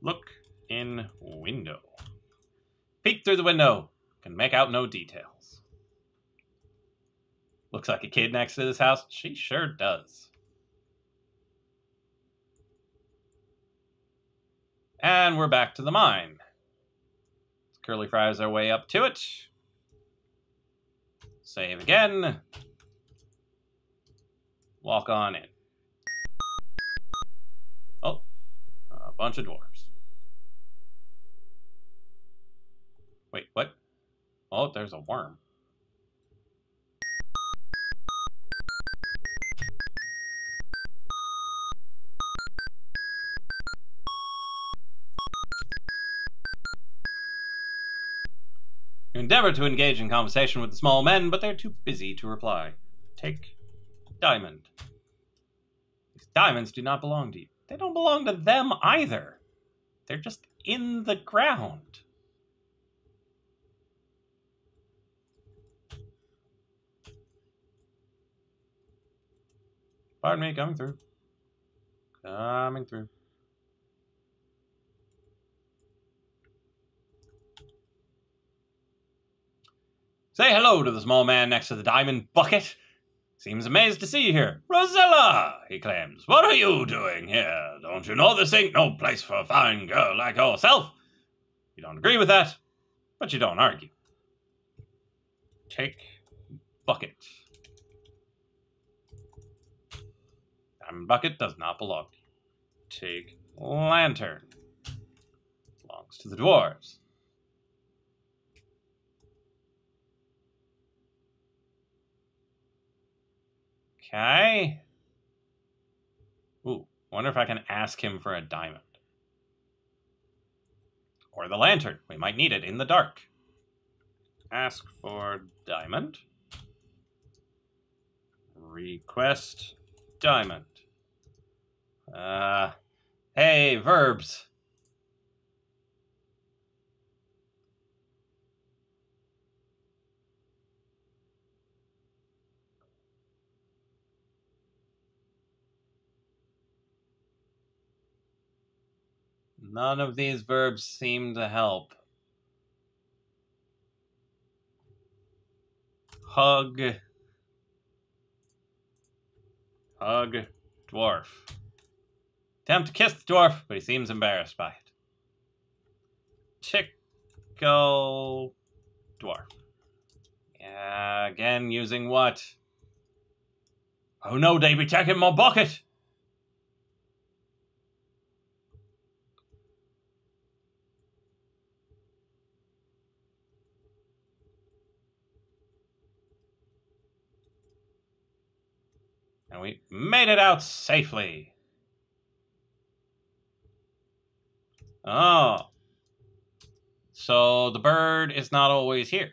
Look in window. Peek through the window. Can make out no details. Looks like a kid next to this house. She sure does. And we're back to the mine. Curly fries our way up to it. Save again. Walk on in. Oh, a bunch of dwarves. Wait, what? Oh, there's a worm. You endeavor to engage in conversation with the small men, but they're too busy to reply. Take diamond. These diamonds do not belong to you. They don't belong to them either. They're just in the ground. Pardon me, coming through. Coming through. Say hello to the small man next to the diamond bucket. Seems amazed to see you here. Rosella, he claims. What are you doing here? Don't you know this ain't no place for a fine girl like yourself? You don't agree with that, but you don't argue. Take bucket. Diamond bucket does not belong to you. Take lantern. Belongs to the dwarves. Okay. Ooh, wonder if I can ask him for a diamond. Or the lantern. We might need it in the dark. Ask for diamond. Request diamond. Hey, verbs. None of these verbs seem to help. Hug. Hug dwarf. Attempt to kiss the dwarf, but he seems embarrassed by it. Tickle dwarf. Yeah, again, using what? Oh no, they be taking my bucket! And we made it out safely. Oh. So the bird is not always here.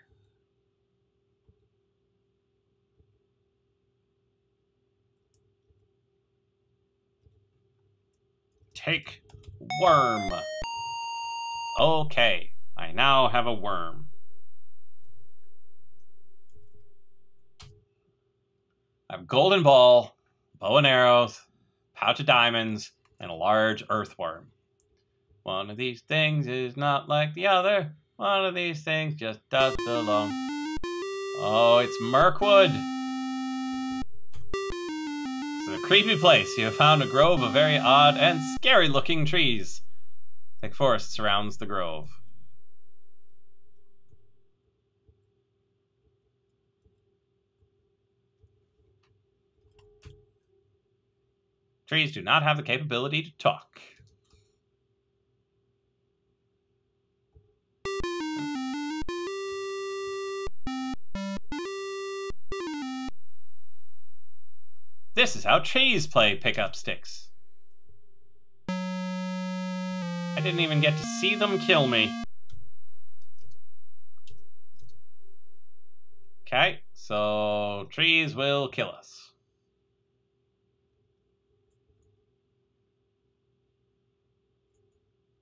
Take worm. Okay, I now have a worm. I have a golden ball, bow and arrows, pouch of diamonds, and a large earthworm. One of these things is not like the other. One of these things just does belong. Oh, it's Mirkwood. It's a creepy place. You have found a grove of very odd and scary-looking trees. Thick forest surrounds the grove. Trees do not have the capability to talk. This is how trees play pick-up sticks. I didn't even get to see them kill me. Okay, so trees will kill us.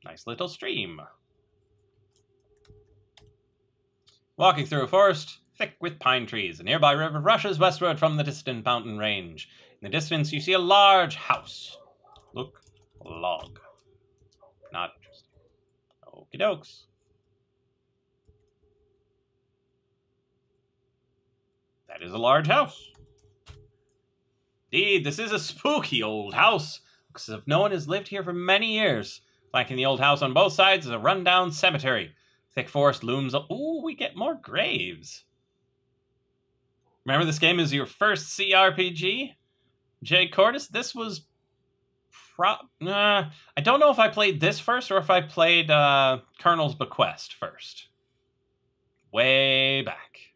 Nice little stream. Walking through a forest thick with pine trees, a nearby river rushes westward from the distant mountain range. In the distance, you see a large house. Look, a log. Not interesting. Okie dokes. That is a large house. Indeed, this is a spooky old house, because if no one has lived here for many years. Flanking the old house on both sides is a rundown cemetery. Thick forest looms up. Ooh, we get more graves. Remember this game is your first CRPG? Jay Cordes? This was... I don't know if I played this first or if I played Colonel's Bequest first. Way back.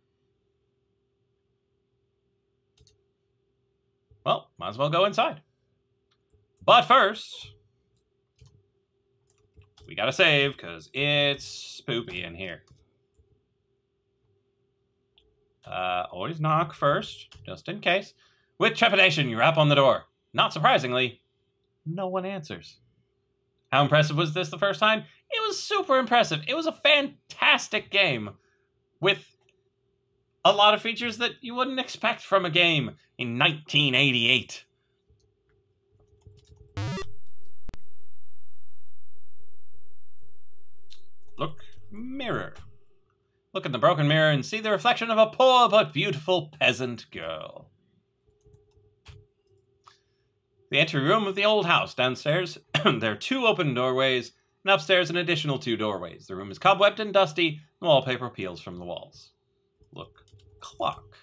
Well, might as well go inside. But first, we gotta save, because it's spoopy in here. Always knock first, just in case. With trepidation, you rap on the door. Not surprisingly, no one answers. How impressive was this the first time? It was super impressive. It was a fantastic game with a lot of features that you wouldn't expect from a game in 1988. Look, mirror. Look in the broken mirror and see the reflection of a poor but beautiful peasant girl. The entry room of the old house. Downstairs, there are 2 open doorways, and upstairs an additional 2 doorways. The room is cobwebbed and dusty, and wallpaper peels from the walls. Look, clock.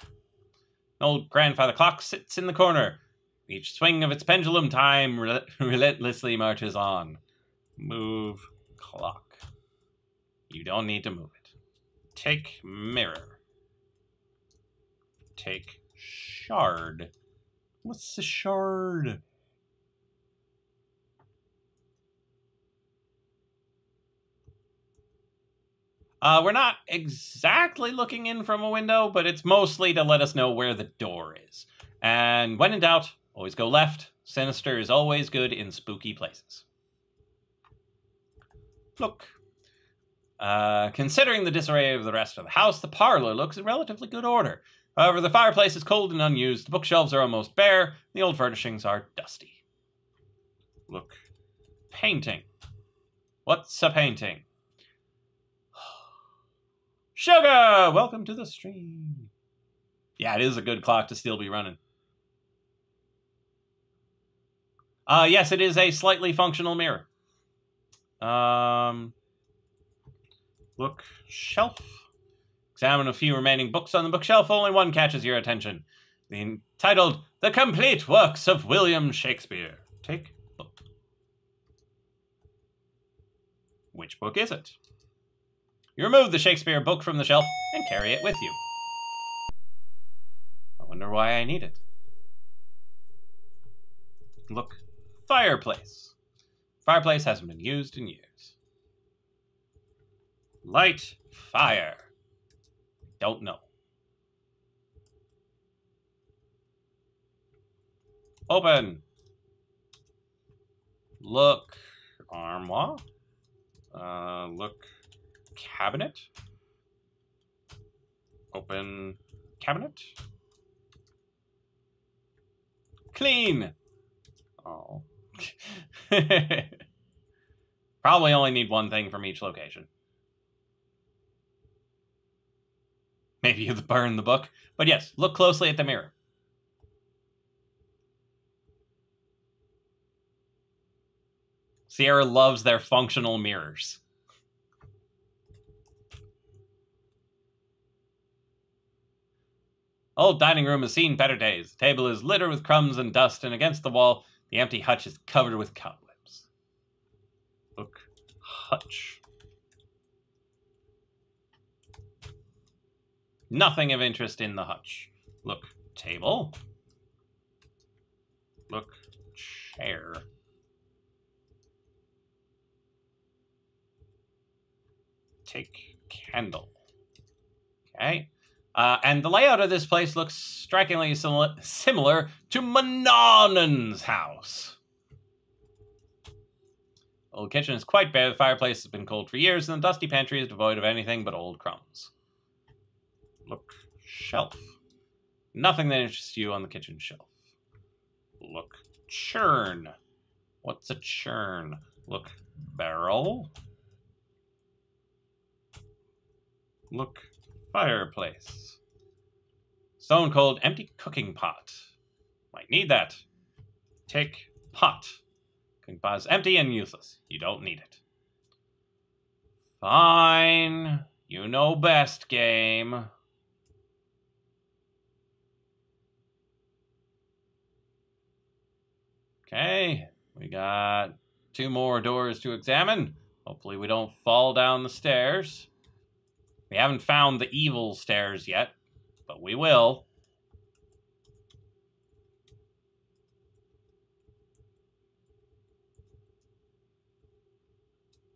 An old grandfather clock sits in the corner. Each swing of its pendulum, time relentlessly marches on. Move clock. You don't need to move it. Take mirror. Take shard. What's a shard? We're not exactly looking in from a window, but it's mostly to let us know where the door is. And when in doubt, always go left. Sinister is always good in spooky places. Look. Considering the disarray of the rest of the house, the parlor looks in relatively good order. However, the fireplace is cold and unused, the bookshelves are almost bare, and the old furnishings are dusty. Look. Painting. What's a painting? Sugar! Welcome to the stream. Yeah, it is a good clock to still be running. Yes, it is a slightly functional mirror. Look, shelf. Examine a few remaining books on the bookshelf. Only one catches your attention. Entitled, The Complete Works of William Shakespeare. Take book. Which book is it? You remove the Shakespeare book from the shelf and carry it with you. I wonder why I need it. Look, fireplace. Fireplace hasn't been used in years. Light fire. Don't know. Open. Look, armoire. Look, cabinet. Open cabinet. Clean. Oh. Probably only need one thing from each location. Maybe you burn the book. But yes, look closely at the mirror. Sierra loves their functional mirrors. Old dining room has seen better days. The table is littered with crumbs and dust, and against the wall, the empty hutch is covered with cobwebs. Look, hutch. Nothing of interest in the hutch. Look, table. Look, chair. Take candle. Okay. And the layout of this place looks strikingly similar to Manonan's house. Old kitchen is quite bare. The fireplace has been cold for years, and the dusty pantry is devoid of anything but old crumbs. Look, shelf. Nothing that interests you on the kitchen shelf. Look, churn. What's a churn? Look, barrel. Look, fireplace. Stone cold empty cooking pot. Might need that. Take pot. Cooking pot is empty and useless. You don't need it. Fine. You know best, game. Okay. We got 2 more doors to examine. Hopefully we don't fall down the stairs. We haven't found the evil stairs yet, but we will.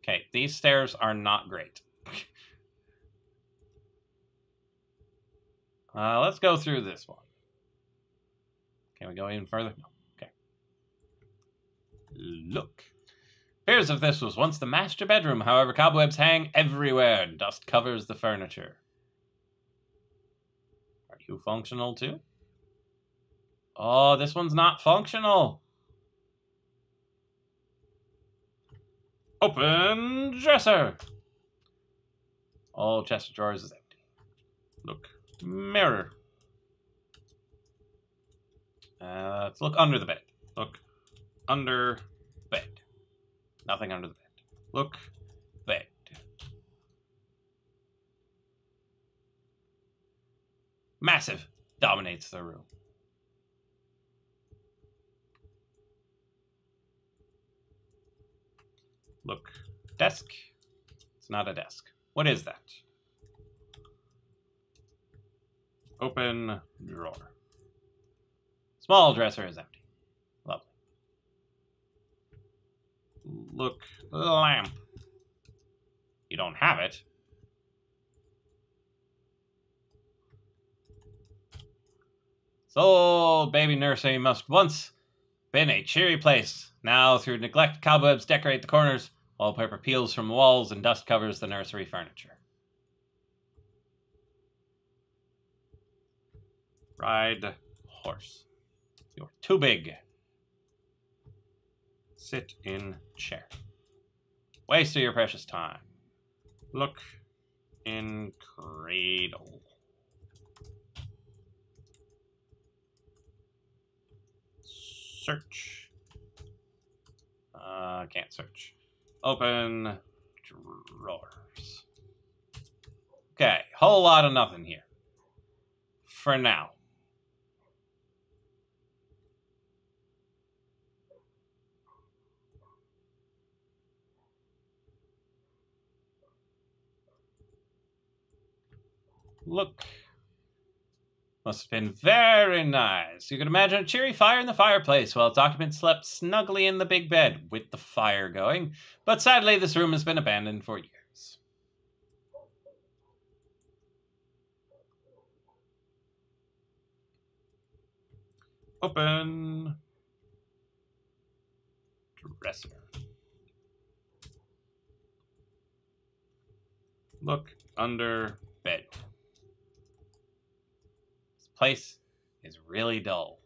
Okay, these stairs are not great. Let's go through this one. Can we go even further? No. Okay. Look. Appears if this was once the master bedroom, however, cobwebs hang everywhere and dust covers the furniture. Are you functional too? Oh, this one's not functional. Open dresser. All chest of drawers is empty. Look, mirror. Let's look under the bed. Look, under bed. Nothing under the bed. Look, bed. Massive. Dominates the room. Look, desk. It's not a desk. What is that? Open drawer. Small dresser is empty. Lovely. Look, lamp. You don't have it. So, baby nursery must once been a cheery place. Now, through neglect, cobwebs decorate the corners, wallpaper peels from the walls, and dust covers the nursery furniture. Ride horse. You're too big. Sit in chair. Waste of your precious time. Look in cradle. Search. Can't search. Open drawers. Okay, whole lot of nothing here. For now. Look. Must have been very nice. You could imagine a cheery fire in the fireplace while its occupant slept snugly in the big bed with the fire going. But sadly, this room has been abandoned for years. Open dresser. Look under bed. Place is really dull.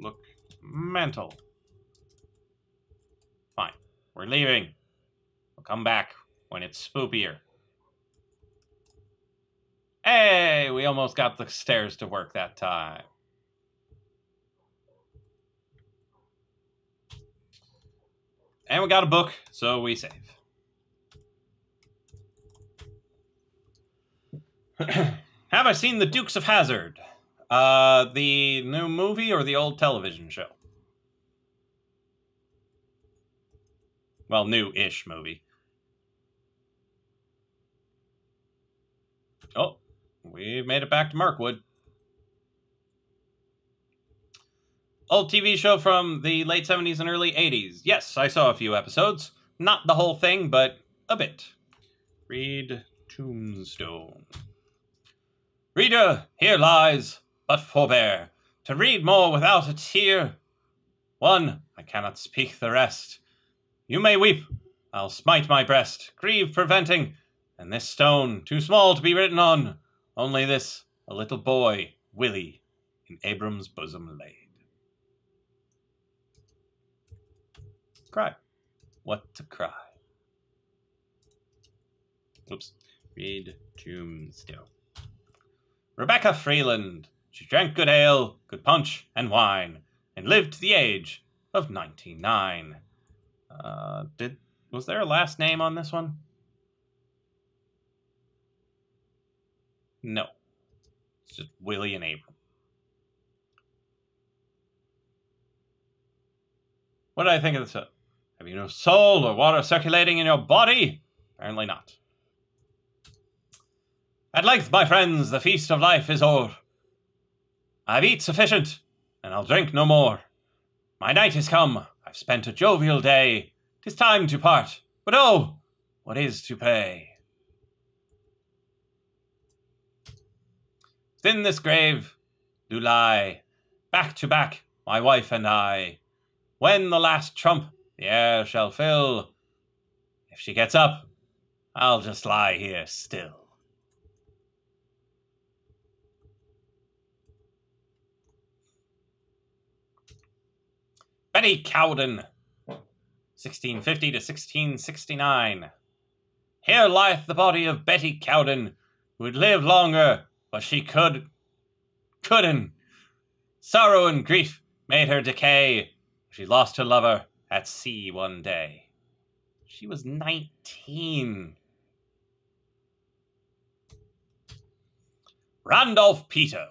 look mental. Fine. We're leaving. We'll come back when it's spoopier. Hey, we almost got the stairs to work that time. And we got a book, so we save. Have I seen The Dukes of Hazzard? The new movie or the old television show? Well, new-ish movie. Oh, we've made it back to Mirkwood. Old TV show from the late 70s and early 80s. Yes, I saw a few episodes. Not the whole thing, but a bit. Read Tombstone. Reader, here lies, but forbear, to read more without a tear. One, I cannot speak the rest. You may weep, I'll smite my breast, grieve preventing, and this stone, too small to be written on, only this, a little boy, Willie, in Abram's bosom laid. Cry. What to cry? Oops. Read Tombstone. Rebecca Freeland. She drank good ale, good punch, and wine, and lived to the age of 99. Was there a last name on this one? No. It's just Willie and Abram. What did I think of this? Have you no soul or water circulating in your body? Apparently not. At length, my friends, the feast of life is o'er. I've eat sufficient, and I'll drink no more. My night is come, I've spent a jovial day. 'Tis time to part, but oh, what is to pay? Within this grave do lie, back to back, my wife and I. When the last trump the air shall fill, if she gets up, I'll just lie here still. Betty Cowden, 1650 to 1669. Here lieth the body of Betty Cowden, who had lived longer, but she couldn't. Sorrow and grief made her decay. She lost her lover at sea one day. She was 19. Randolph Peter,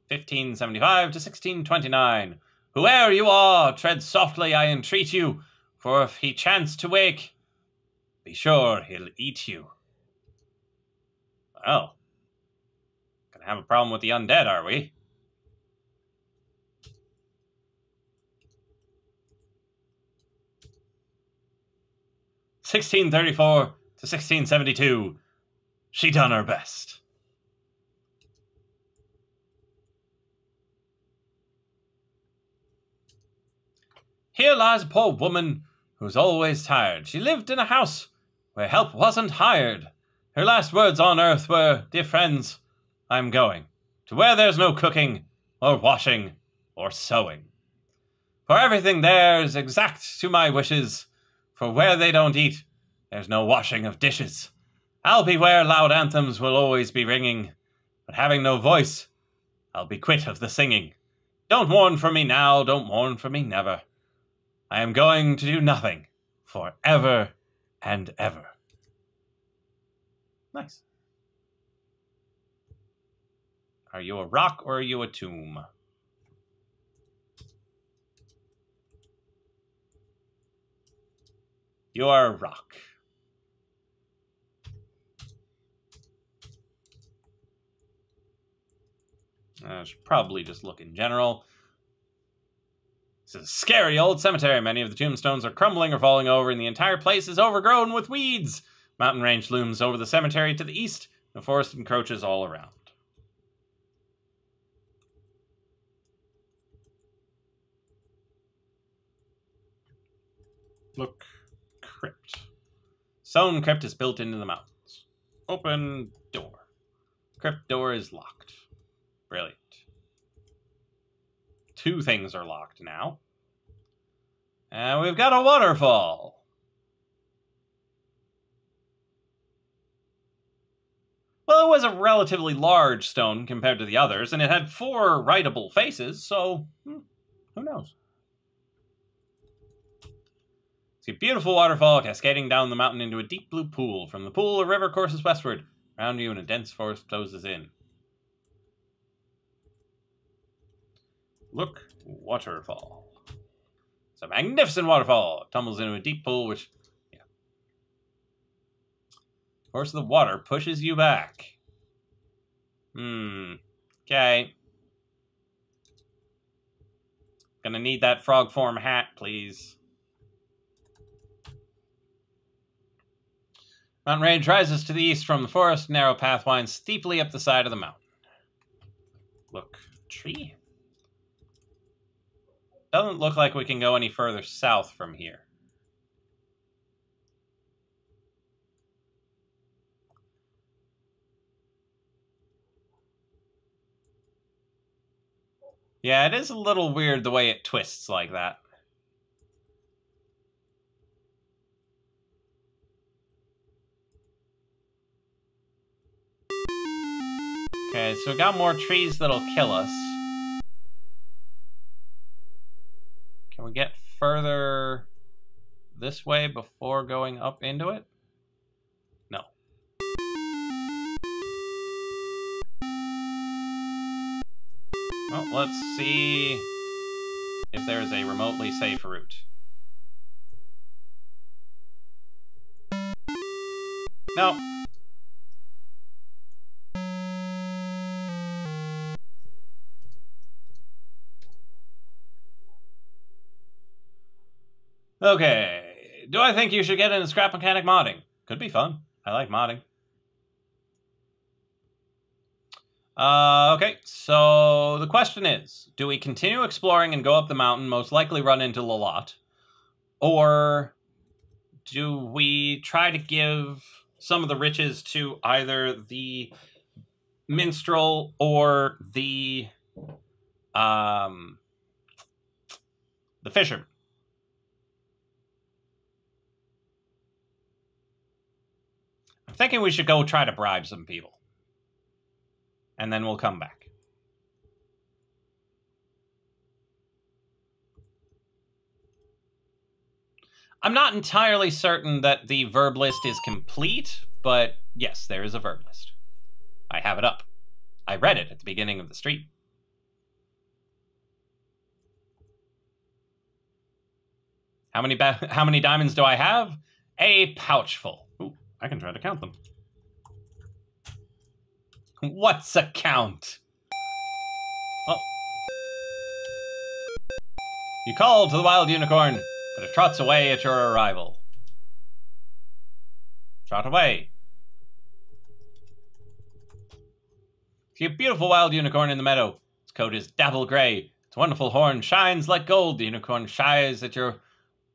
1575 to 1629. Whoe'er you are, tread softly, I entreat you, for if he chance to wake, be sure he'll eat you. Well, gonna have a problem with the undead, are we? (1634 to 1672). She done her best. Here lies a poor woman who's always tired. She lived in a house where help wasn't hired. Her last words on earth were, "Dear friends, I'm going to where there's no cooking, or washing, or sewing. For everything there's exact to my wishes, for where they don't eat, there's no washing of dishes. I'll be where loud anthems will always be ringing, but having no voice, I'll be quit of the singing. Don't mourn for me now, don't mourn for me never. I am going to do nothing for ever and ever." Nice. Are you a rock or are you a tomb? You are a rock. I should probably just look in general. This is a scary old cemetery. Many of the tombstones are crumbling or falling over, and the entire place is overgrown with weeds. Mountain range looms over the cemetery to the east, and the forest encroaches all around. Look, crypt. Stone crypt is built into the mountains. Open door. Crypt door is locked. Brilliant. 2 things are locked now. And we've got a waterfall. Well, it was a relatively large stone compared to the others, and it had 4 writable faces, so who knows? See a beautiful waterfall cascading down the mountain into a deep blue pool. From the pool, a river courses westward. Around you, and a dense forest closes in. Look, waterfall. It's a magnificent waterfall. It tumbles into a deep pool, which, yeah. Force of the water pushes you back. Okay. Gonna need that frog form hat, please. Mountain range rises to the east from the forest. Narrow path winds steeply up the side of the mountain. Look, tree. Doesn't look like we can go any further south from here. Yeah, it is a little weird the way it twists like that. Okay, so we got more trees that'll kill us. Can we get further this way before going up into it? No. Well, let's see if there's a remotely safe route. No. Okay. Do I think you should get into scrap mechanic modding? Could be fun. I like modding. Okay, so the question is, do we continue exploring and go up the mountain, most likely run into Lalot? Or do we try to give some of the riches to either the minstrel or the fisherman? I'm thinking we should go try to bribe some people. And then we'll come back. I'm not entirely certain that the verb list is complete, but yes, there is a verb list. I have it up. I read it at the beginning of the stream. How many diamonds do I have? A pouch full. Ooh, I can try to count them. What's a count? Oh. You call to the wild unicorn, but it trots away at your arrival. Trot away. See a beautiful wild unicorn in the meadow. Its coat is dapple gray. Its wonderful horn shines like gold. The unicorn shies at your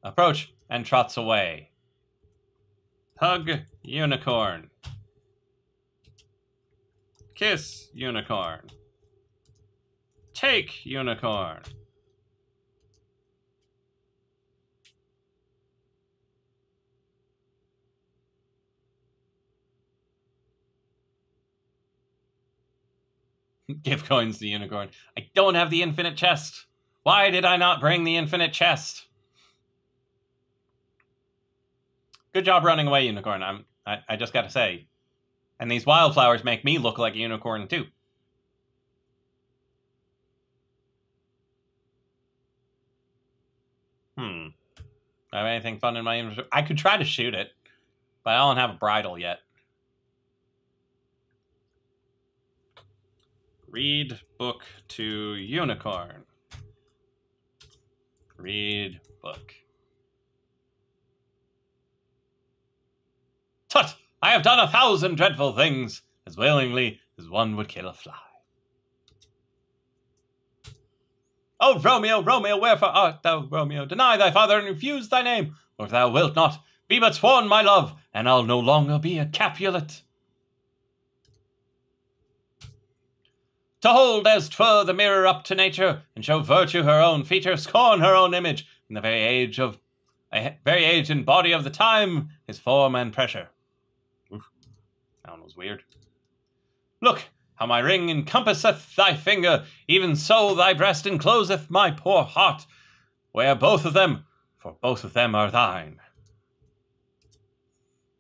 approach and trots away. Hug unicorn. Kiss unicorn. Take unicorn. Give coins to unicorn. I don't have the infinite chest. Why did I not bring the infinite chest? Good job running away, unicorn. I just gotta say. And these wildflowers make me look like a unicorn, too. Do I have anything fun in my inventory? I could try to shoot it, but I don't have a bridle yet. Read book to unicorn. Read book. Tut! I have done 1,000 dreadful things, as willingly as one would kill a fly. O Romeo, Romeo, wherefore art thou, Romeo? Deny thy father and refuse thy name, or if thou wilt not, be but sworn my love, and I'll no longer be a Capulet. To hold as 'twere the mirror up to nature, and show virtue her own feature, scorn her own image, in the very age and body of the time, his form and pressure. Oof, that one was weird. Look, how my ring encompasseth thy finger, even so thy breast encloseth my poor heart. Wear both of them, for both of them are thine.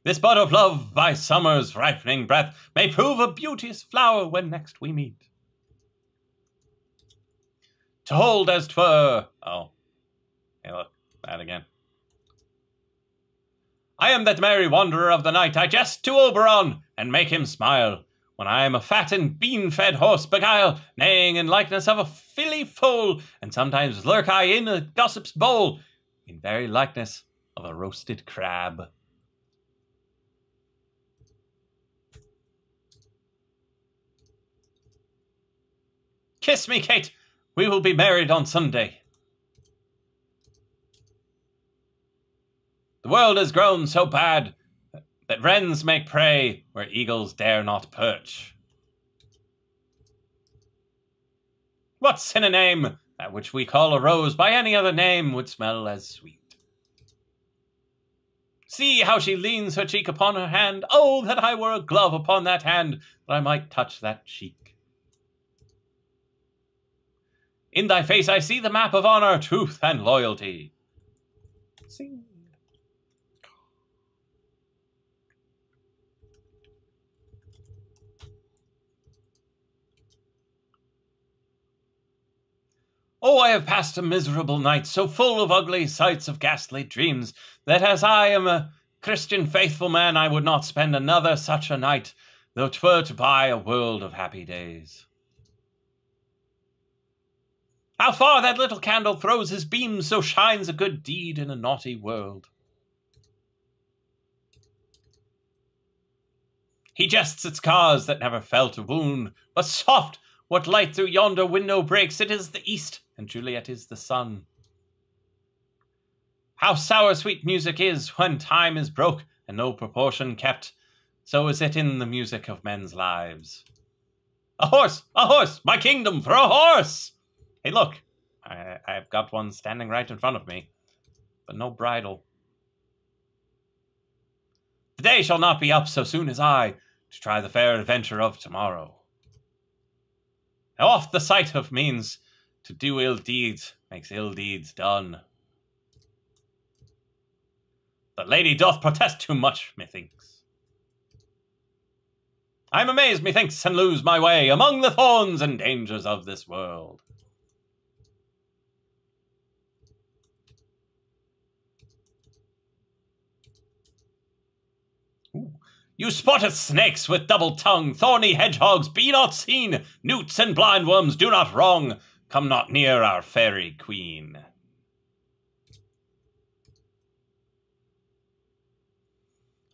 This bud of love, by summer's ripening breath, may prove a beauteous flower when next we meet. To hold as 'twere... Oh. Hey, look. That again. I am that merry wanderer of the night. I jest to Oberon, and make him smile. When I am a fat and bean-fed horse beguile, neighing in likeness of a filly foal, and sometimes lurk I in a gossip's bowl, in very likeness of a roasted crab. Kiss me, Kate. We will be married on Sunday. The world has grown so bad that wrens make prey where eagles dare not perch. What's in a name? That which we call a rose by any other name would smell as sweet. See how she leans her cheek upon her hand. Oh, that I were a glove upon that hand, that I might touch that cheek. In thy face I see the map of honor, truth, and loyalty. Sing. Oh, I have passed a miserable night, so full of ugly sights of ghastly dreams, that as I am a Christian faithful man, I would not spend another such a night, though 'twere to buy a world of happy days. How far that little candle throws his beams, so shines a good deed in a naughty world. He jests its cause that never felt a wound, but soft, what light through yonder window breaks, it is the east, and Juliet is the sun. How sour sweet music is when time is broke, and no proportion kept, so is it in the music of men's lives. A horse! A horse! My kingdom for a horse! Hey, look, I've got one standing right in front of me, but no bridle. The day shall not be up so soon as I, to try the fair adventure of tomorrow. Now oft the sight of means to do ill deeds makes ill deeds done. The lady doth protest too much, methinks. I am amazed, methinks, and lose my way among the thorns and dangers of this world. You spotted snakes with double tongue, thorny hedgehogs, be not seen. Newts and blind worms, do not wrong. Come not near our fairy queen.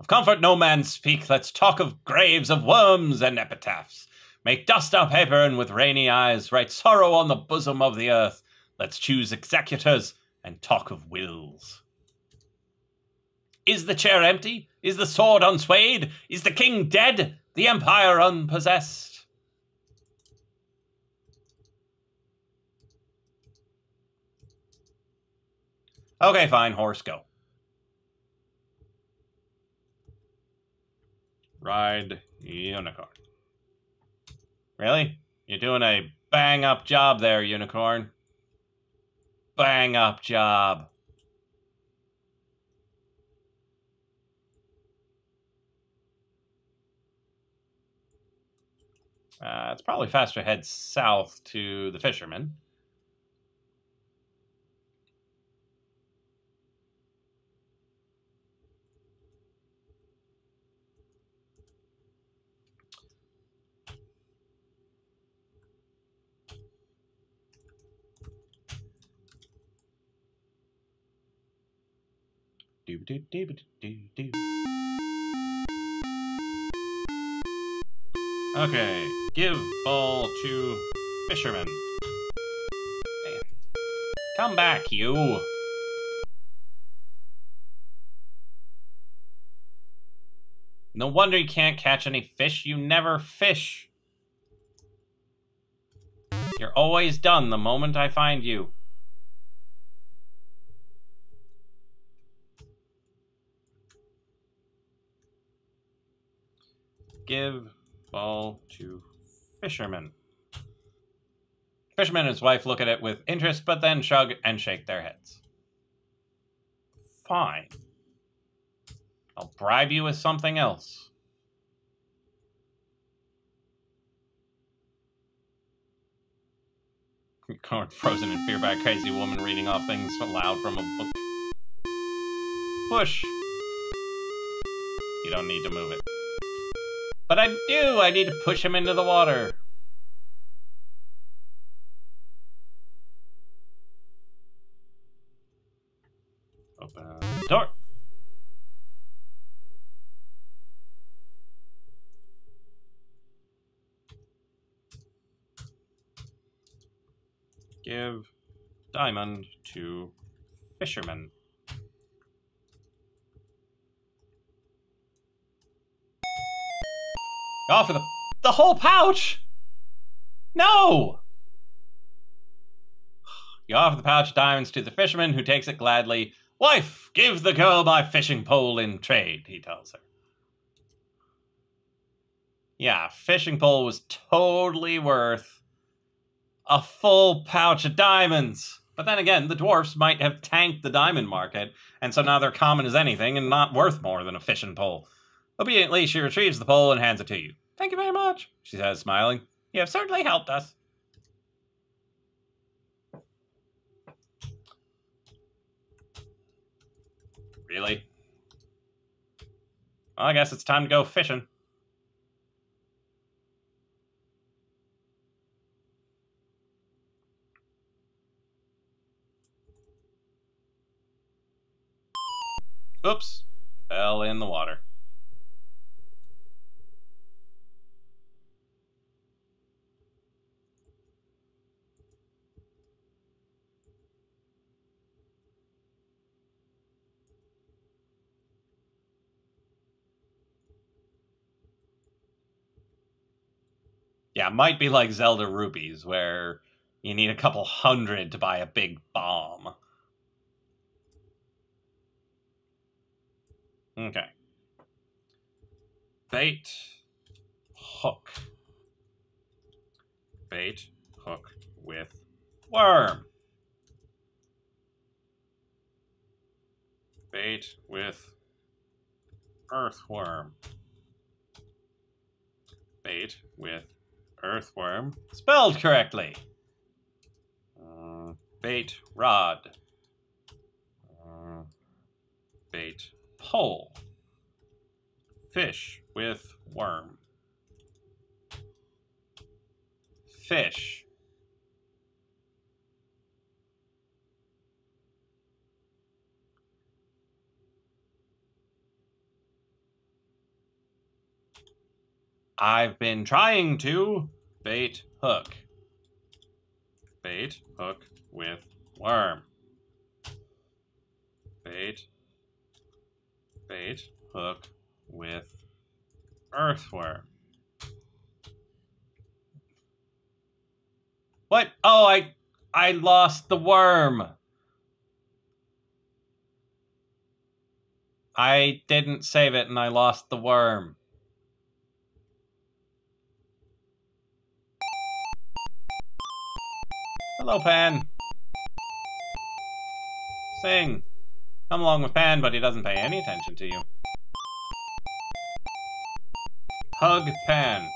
Of comfort no man speak, let's talk of graves, of worms and epitaphs. Make dust our paper, and with rainy eyes write sorrow on the bosom of the earth. Let's choose executors, and talk of wills. Is the chair empty? Is the sword unswayed? Is the king dead? The empire unpossessed? Okay, fine, horse, go. Ride unicorn. Really? You're doing a bang-up job there, unicorn. Bang-up job. It's probably faster to head south to the fisherman. Do-do-do-do-do-do. Okay, give ball to fisherman. Hey, come back, you. No wonder you can't catch any fish. You never fish. You're always done the moment I find you. Give ball to fisherman. Fisherman and his wife look at it with interest, but then shrug and shake their heads. Fine. I'll bribe you with something else. Corn frozen in fear by a crazy woman reading off things aloud from a book. Push. You don't need to move it. But I do! I need to push him into the water. Open the door. Give diamond to fisherman. Offer the whole pouch! No! You offer the pouch of diamonds to the fisherman, who takes it gladly. Wife, give the girl my fishing pole in trade, he tells her. Yeah, fishing pole was totally worth a full pouch of diamonds. But then again, the dwarfs might have tanked the diamond market, and so now they're common as anything and not worth more than a fishing pole. Obediently, she retrieves the pole and hands it to you. Thank you very much, she says, smiling. You have certainly helped us. Really? Well, I guess it's time to go fishing. Oops. Fell in the water. Yeah, it might be like Zelda Rupees, where you need a couple hundred to buy a big bomb. Okay. Bait, hook. Bait, hook with worm. Bait with earthworm. Bait with earthworm. Spelled correctly. Bait rod. Bait pole. Fish with worm. Fish. I've been trying to. Bait hook. Bait hook with worm. Bait hook with earthworm. What? Oh, I lost the worm. I didn't save it and I lost the worm. Hello, Pan. Sing. Come along with Pan, but he doesn't pay any attention to you. Hug Pan.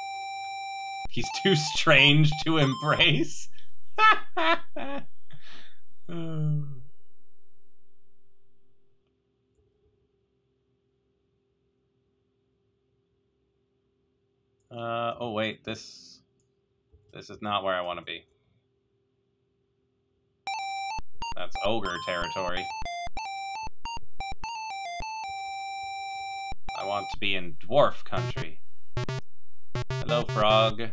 He's too strange to embrace. Oh wait, this is not where I want to be. That's ogre territory. I want to be in dwarf country. Hello, frog.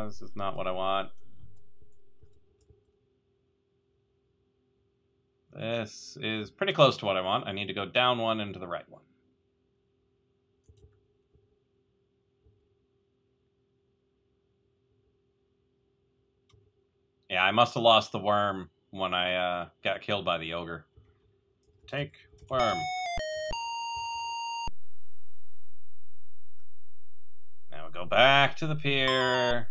This is not what I want. This is pretty close to what I want. I need to go down one and to the right one. Yeah, I must have lost the worm when I got killed by the ogre. Take worm. Now we go back to the pier.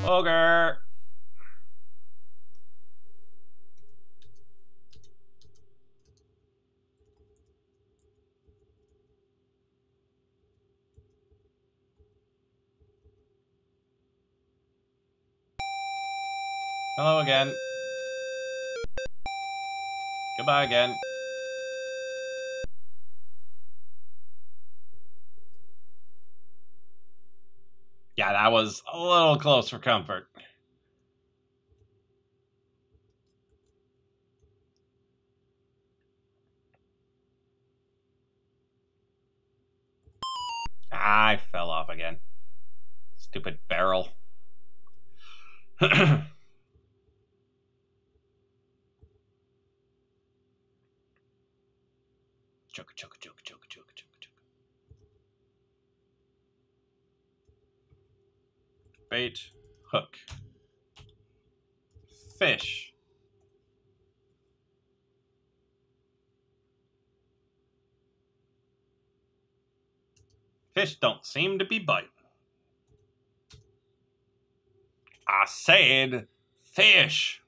Ogre! Hello again. Goodbye again. Yeah, that was a little close for comfort. I fell off again. Stupid barrel. Chugga, chugga, chugga, chugga, chugga, chugga, chugga. Bait, hook. Fish. Fish don't seem to be biting. I said fish.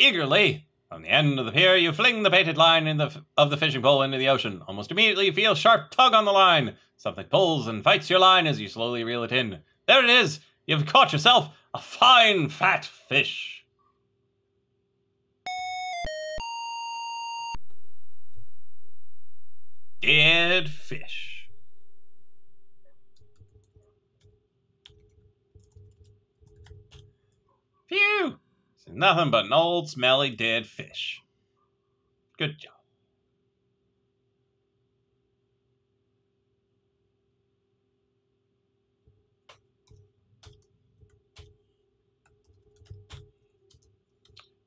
Eagerly, from the end of the pier, you fling the baited line of the fishing pole into the ocean. Almost immediately, you feel a sharp tug on the line. Something pulls and fights your line as you slowly reel it in. There it is! You've caught yourself a fine, fat fish. Dead fish. Phew! It's nothing but an old, smelly, dead fish. Good job.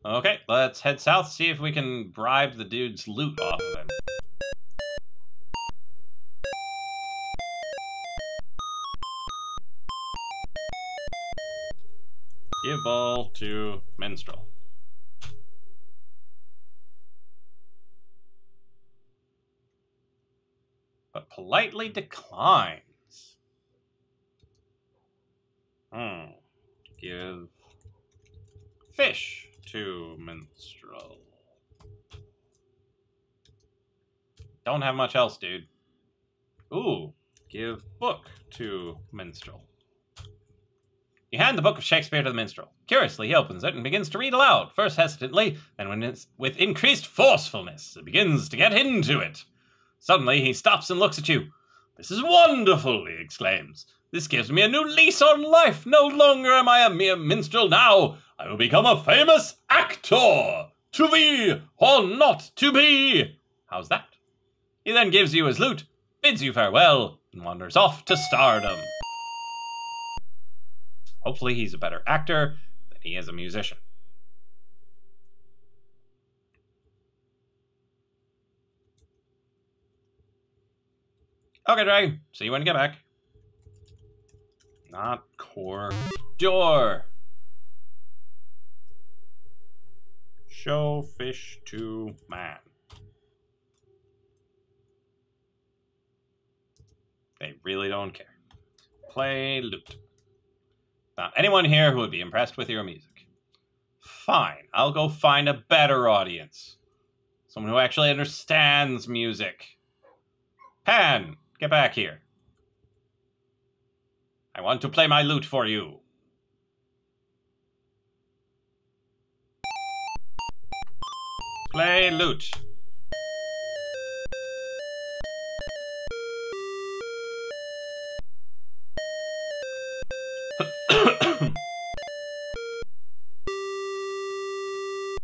Okay, let's head south, see if we can bribe the dude's loot off of him. Give ball to minstrel. But politely declines. Give fish to minstrel. Don't have much else, dude. Ooh, give book to minstrel. You hand the book of Shakespeare to the minstrel. Curiously, he opens it and begins to read aloud, first hesitantly, then with increased forcefulness. He begins to get into it. Suddenly, he stops and looks at you. "This is wonderful," he exclaims. "This gives me a new lease on life. No longer am I a mere minstrel now. I will become a famous actor. To be or not to be." How's that? He then gives you his lute, bids you farewell, and wanders off to stardom. Hopefully he's a better actor than he is a musician. Okay, Dragon. See you when you get back. Not corridor. Show fish to man. They really don't care. Play lute. Not anyone here who would be impressed with your music. Fine, I'll go find a better audience. Someone who actually understands music. Pan, get back here. I want to play my lute for you. Play lute.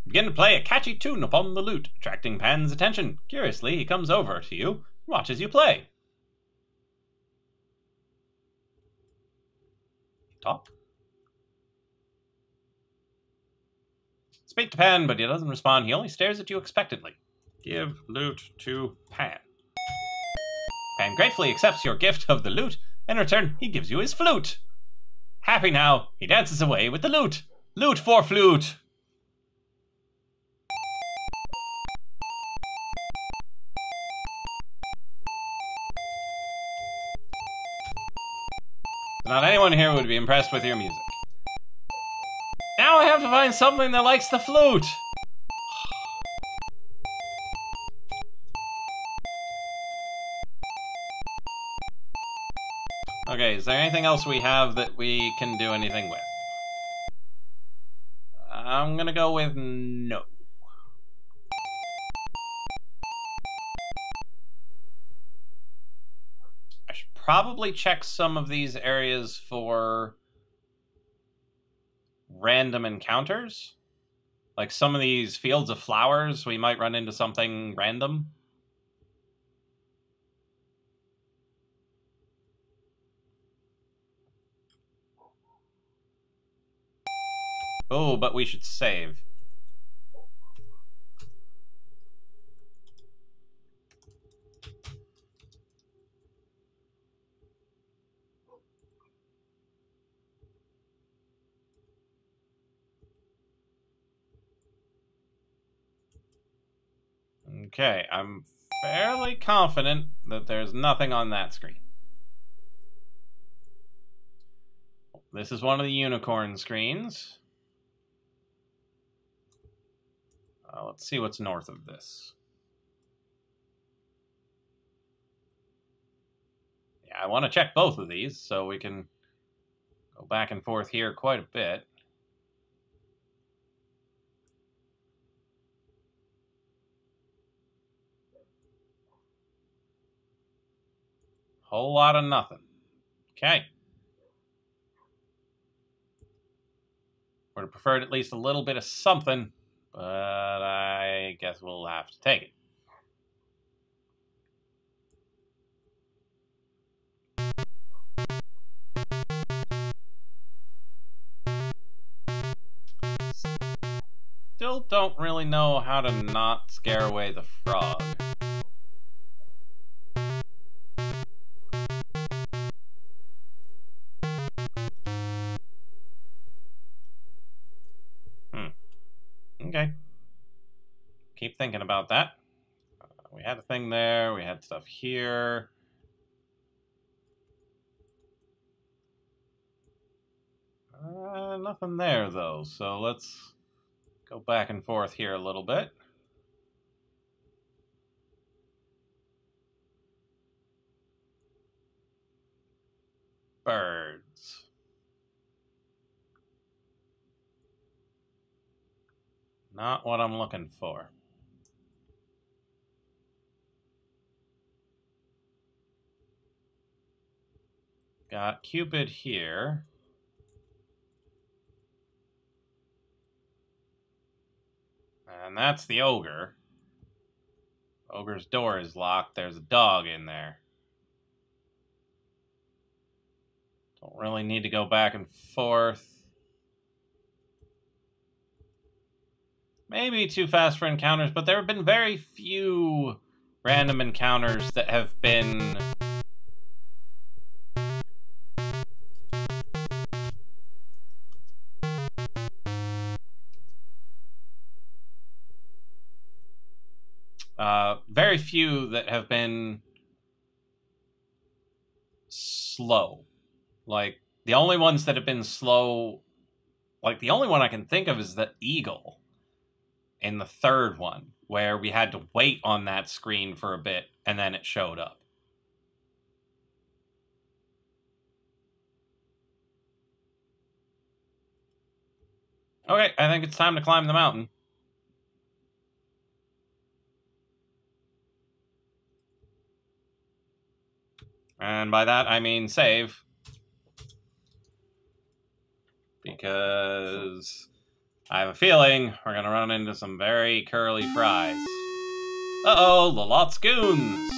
Begin to play a catchy tune upon the lute, attracting Pan's attention. Curiously, he comes over to you and watches you play. Talk? Speak to Pan, but he doesn't respond. He only stares at you expectantly. Give loot to Pan. Pan gratefully accepts your gift of the lute. In return, he gives you his flute. Happy now, he dances away with the lute. Lute for flute. Not anyone here would be impressed with your music. Now I have to find something that likes the flute. Okay, is there anything else we have that we can do anything with? I'm gonna go with no. I should probably check some of these areas for random encounters. Like some of these fields of flowers, we might run into something random. Oh, but we should save. Okay, I'm fairly confident that there's nothing on that screen. This is one of the unicorn screens. Let's see what's north of this. Yeah, I want to check both of these so we can go back and forth here quite a bit. Whole lot of nothing. Okay. Would have preferred at least a little bit of something, but I guess we'll have to take it. Still don't really know how to not scare away the frog. Okay. Keep thinking about that. We had a thing there. We had stuff here. Nothing there, though. So let's go back and forth here a little bit. Birds. Not what I'm looking for. Got Cupid here. And that's the ogre. Ogre's door is locked. There's a dog in there. Don't really need to go back and forth. Maybe too fast for encounters, but there have been very few random encounters that have been very few that have been slow. Like, the only ones that have been slow, like, the only one I can think of is the eagle in the third one, where we had to wait on that screen for a bit, and then it showed up. Okay, I think it's time to climb the mountain. And by that, I mean save. Because I have a feeling we're going to run into some very curly fries. Uh-oh, the Lot's Goons!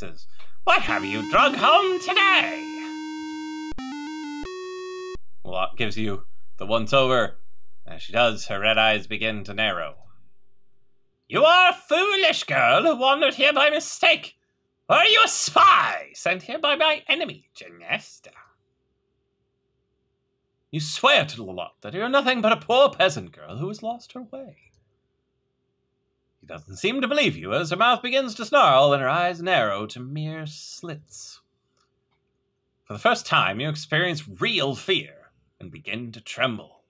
voices. What have you drug home today? Lot gives you the once-over. As she does, her red eyes begin to narrow. You are a foolish girl who wandered here by mistake. Or are you a spy sent here by my enemy, Genesta? You swear to Lot that you're nothing but a poor peasant girl who has lost her way. He doesn't seem to believe you as her mouth begins to snarl and her eyes narrow to mere slits. For the first time, you experience real fear and begin to tremble.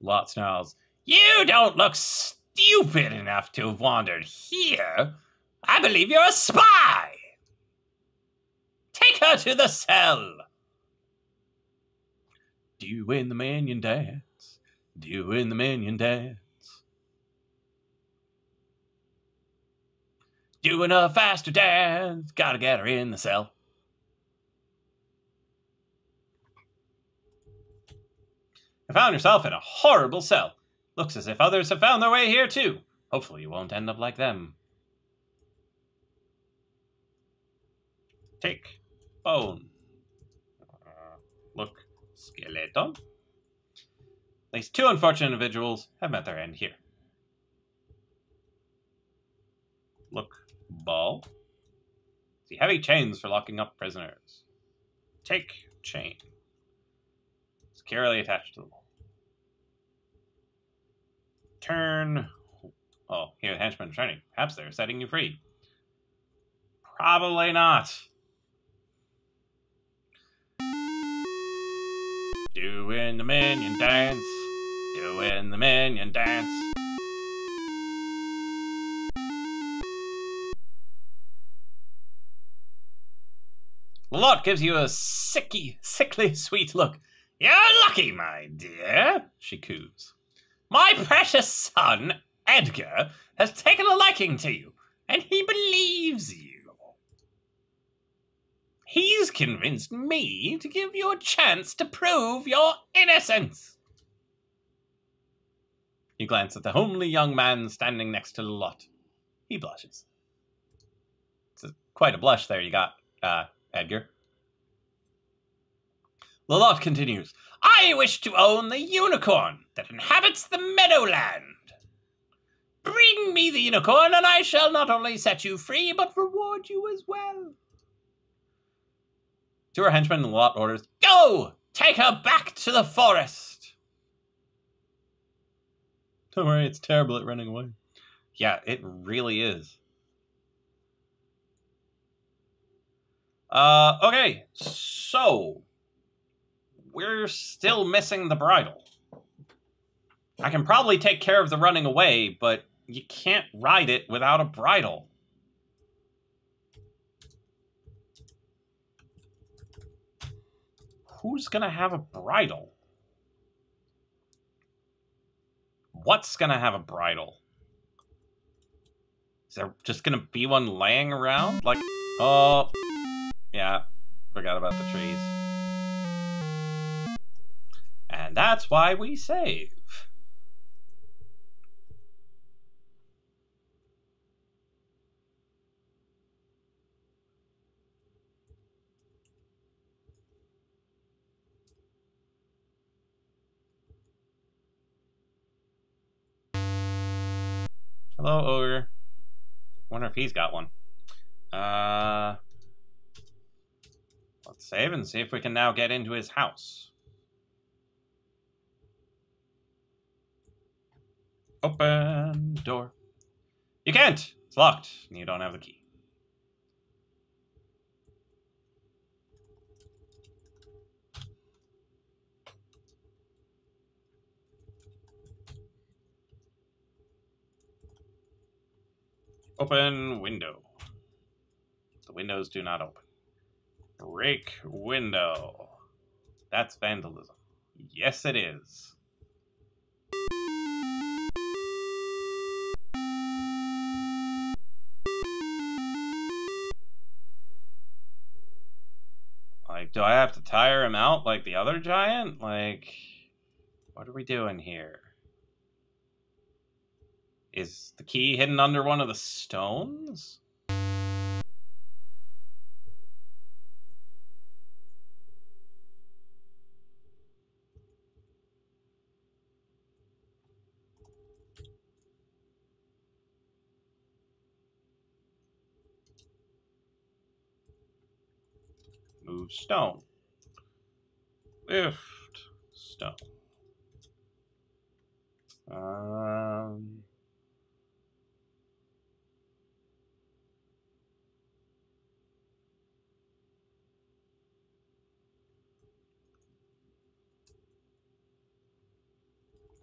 Lot snarls, You don't look stupid enough to have wandered here. I believe you're a spy. Take her to the cell. Doing the minion dance. Doing the minion dance. Doing a faster dance. Gotta get her in the cell. You found yourself in a horrible cell. Looks as if others have found their way here too. Hopefully you won't end up like them. Take bone. Look, skeleton. At least 2 unfortunate individuals have met their end here. Look, ball. See heavy chains for locking up prisoners. Take chain. Securely attached to the wall. Turn. Oh, here the henchmen training. Perhaps they're setting you free. Probably not. Doing the minion dance. Doing the minion dance. Lot gives you a sickly sweet look. You're lucky, my dear, she coos. My precious son, Edgar, has taken a liking to you, and he believes you. He's convinced me to give you a chance to prove your innocence. You glance at the homely young man standing next to Lot. He blushes. It's quite a blush there you got, Edgar. Lot continues, I wish to own the unicorn that inhabits the meadowland. Bring me the unicorn, and I shall not only set you free, but reward you as well. To her henchmen, Lot orders, Go! Take her back to the forest! Don't worry, it's terrible at running away. Yeah, it really is. Okay, so we're still missing the bridle. I can probably take care of the running away, but you can't ride it without a bridle. Who's gonna have a bridle? What's gonna have a bridle? Is there just gonna be one laying around? Like, oh, yeah, forgot about the trees. And that's why we save. Hello, ogre. Wonder if he's got one. Let's save and see if we can now get into his house. Open door. You can't. It's locked. And you don't have the key. Open window. The windows do not open. Break window. That's vandalism. Yes, it is. Like, do I have to tire him out like the other giant? Like, what are we doing here? Is the key hidden under one of the stones? Move stone. Lift stone.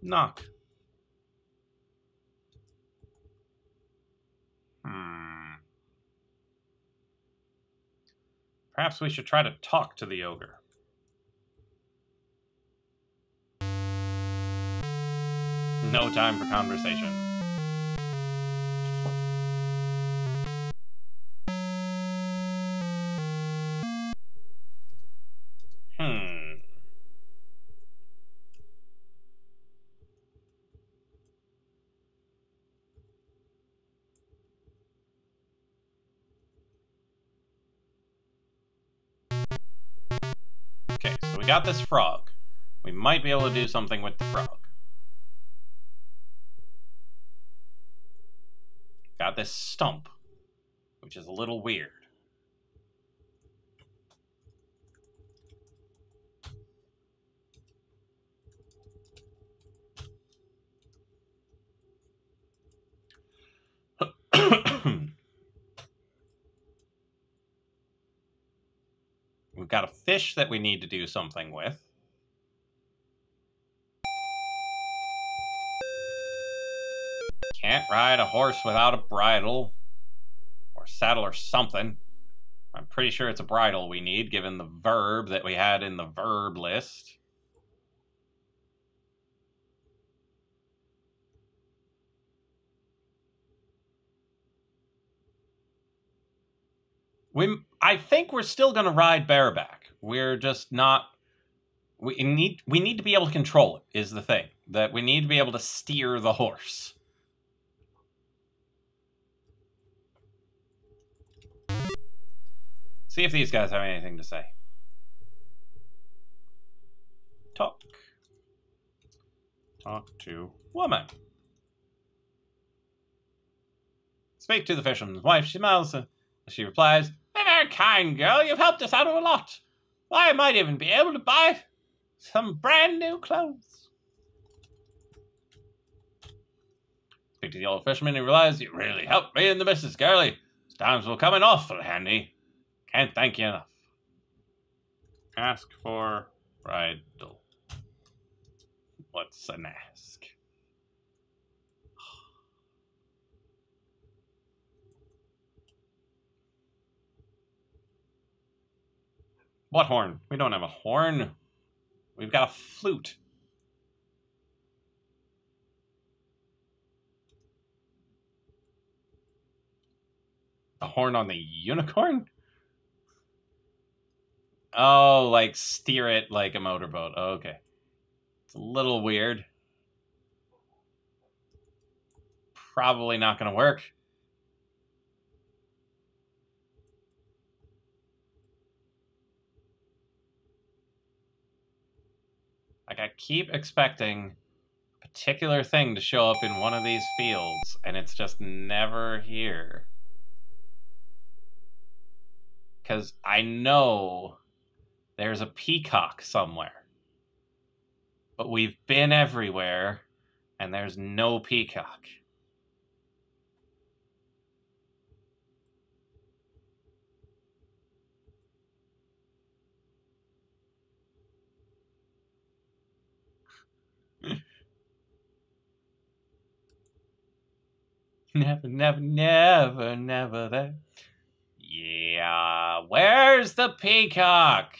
Knock. Perhaps we should try to talk to the ogre. No time for conversation. Okay, so we got this frog. We might be able to do something with the frog. Got this stump, which is a little weird. We've got a fish that we need to do something with. Can't ride a horse without a bridle. Or saddle or something. I'm pretty sure it's a bridle we need, given the verb that we had in the verb list. I think we're still going to ride bareback. We're just not... We need to be able to control it, is the thing. That we need to be able to steer the horse. See if these guys have anything to say. Talk. Talk to woman. Speak to the fisherman's wife. She smiles. She replies, "Very kind girl, you've helped us out a lot. I might even be able to buy some brand new clothes." Speak to the old fisherman who realizes, "You really helped me and the missus, girlie. These times will come in awful handy. Can't thank you enough." Ask for bridle. What's an ask? What horn? We don't have a horn. We've got a flute. A horn on the unicorn? Oh, like steer it like a motorboat. Oh, okay. It's a little weird. Probably not going to work. Like, I keep expecting a particular thing to show up in one of these fields, and it's just never here. Because I know there's a peacock somewhere. But we've been everywhere, and there's no peacock. Never, never, never, never there. Yeah, where's the peacock?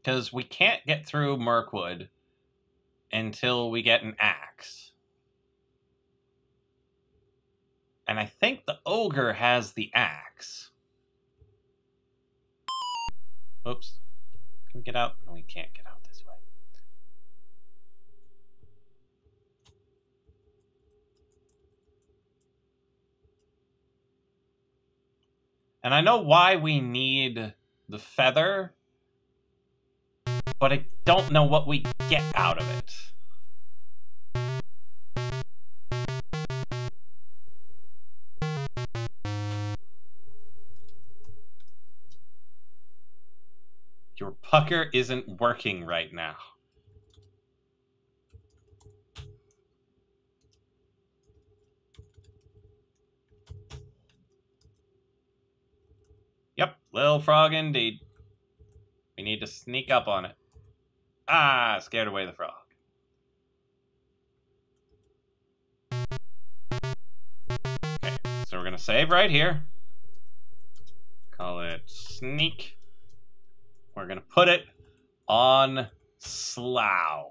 Because we can't get through Mirkwood until we get an axe. And I think the ogre has the axe. Oops. Can we get out? No, we can't get out this way. And I know why we need the feather, but I don't know what we get out of it. Your pucker isn't working right now. Yep, little frog indeed. We need to sneak up on it. Ah, scared away the frog. Okay, so we're gonna save right here. Call it sneak. We're gonna put it on slough.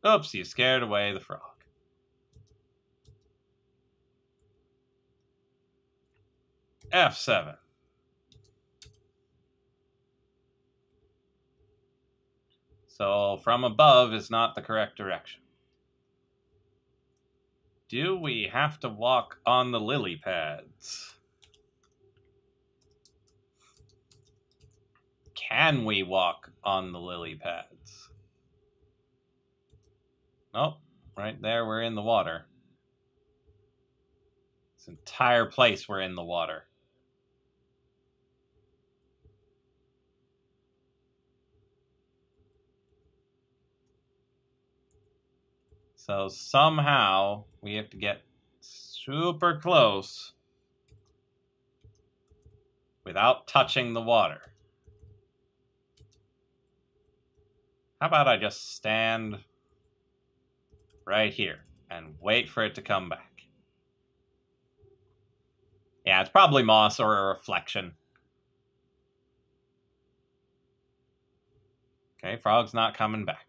Oops, you scared away the frog. F7. So from above is not the correct direction. Do we have to walk on the lily pads? Can we walk on the lily pads? Nope, right there we're in the water. This entire place we're in the water. So somehow we have to get super close without touching the water. How about I just stand right here and wait for it to come back? Yeah, it's probably moss or a reflection. Okay, frog's not coming back.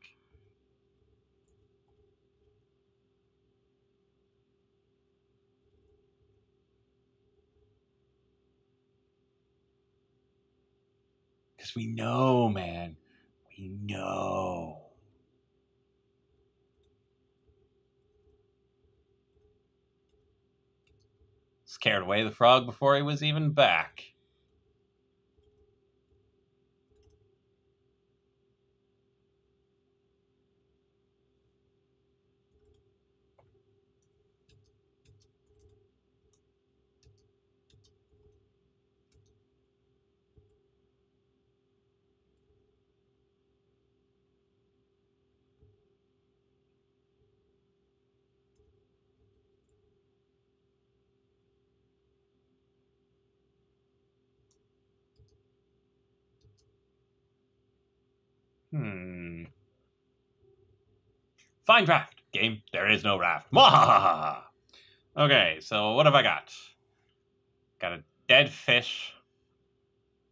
Because we know, man. We know. Scared away the frog before he was even back. Fine draft. Game, there is no raft. Mwahaha! Okay, so what have I got? Got a dead fish.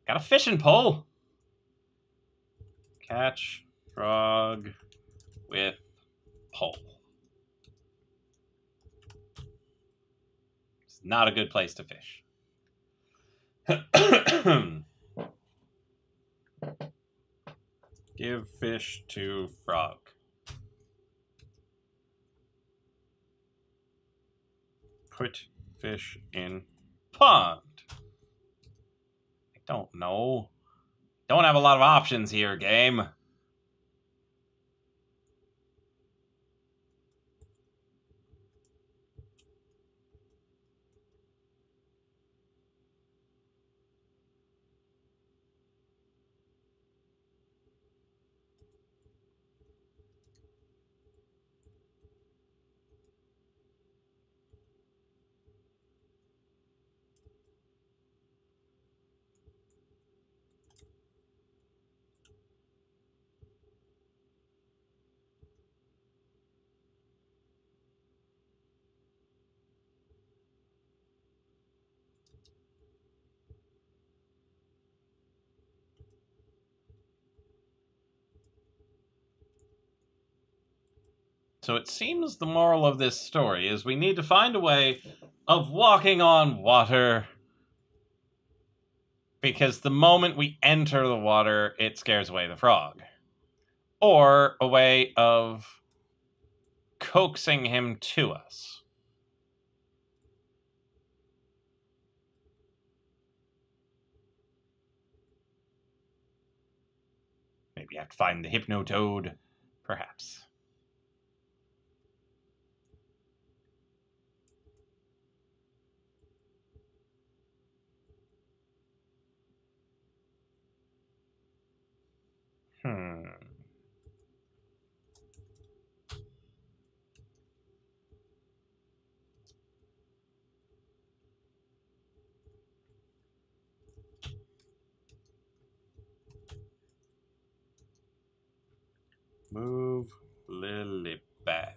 Got a fishing pole. Catch frog with pole. It's not a good place to fish. Give fish to frog. Put fish in pond. I don't know. Don't have a lot of options here, game. So it seems the moral of this story is we need to find a way of walking on water Because the moment we enter the water, it scares away the frog. Or a way of coaxing him to us. Maybe you have to find the Hypnotoad, perhaps. Move lily pad.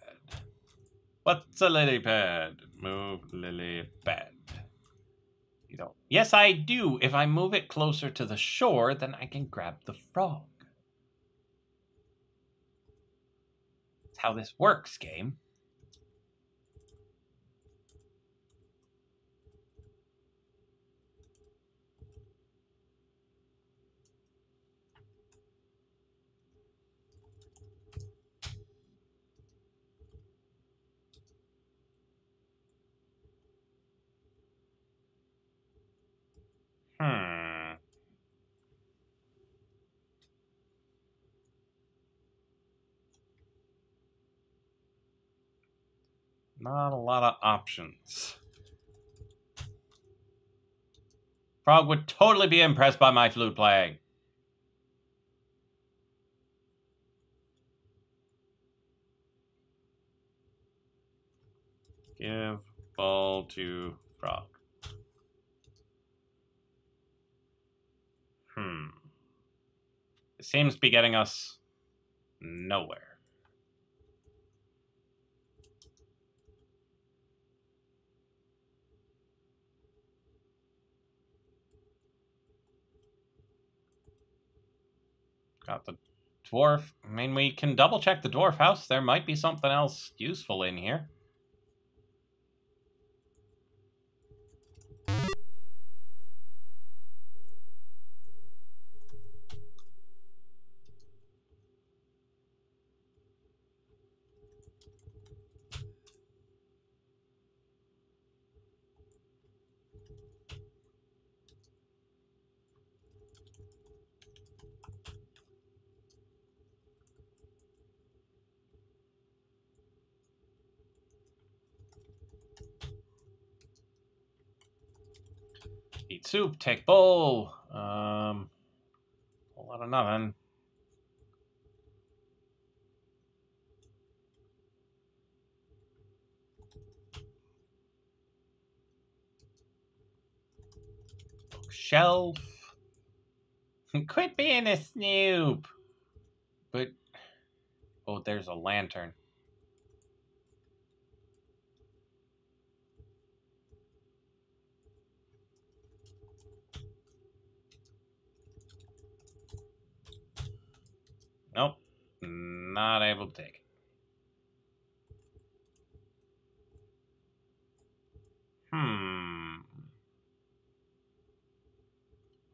What's a lily pad? Move lily pad. You don't. Yes, I do. If I move it closer to the shore, then I can grab the frog. That's how this works, game. Not a lot of options. Frog would totally be impressed by my flute playing. Give ball to frog. It seems to be getting us nowhere. Got the dwarf. I mean, we can double check the dwarf house. There might be something else useful in here. Eat soup, take bowl. A lot of nothing. Bookshelf. Quit being a snoop. But, oh, there's a lantern. Nope. Not able to take it.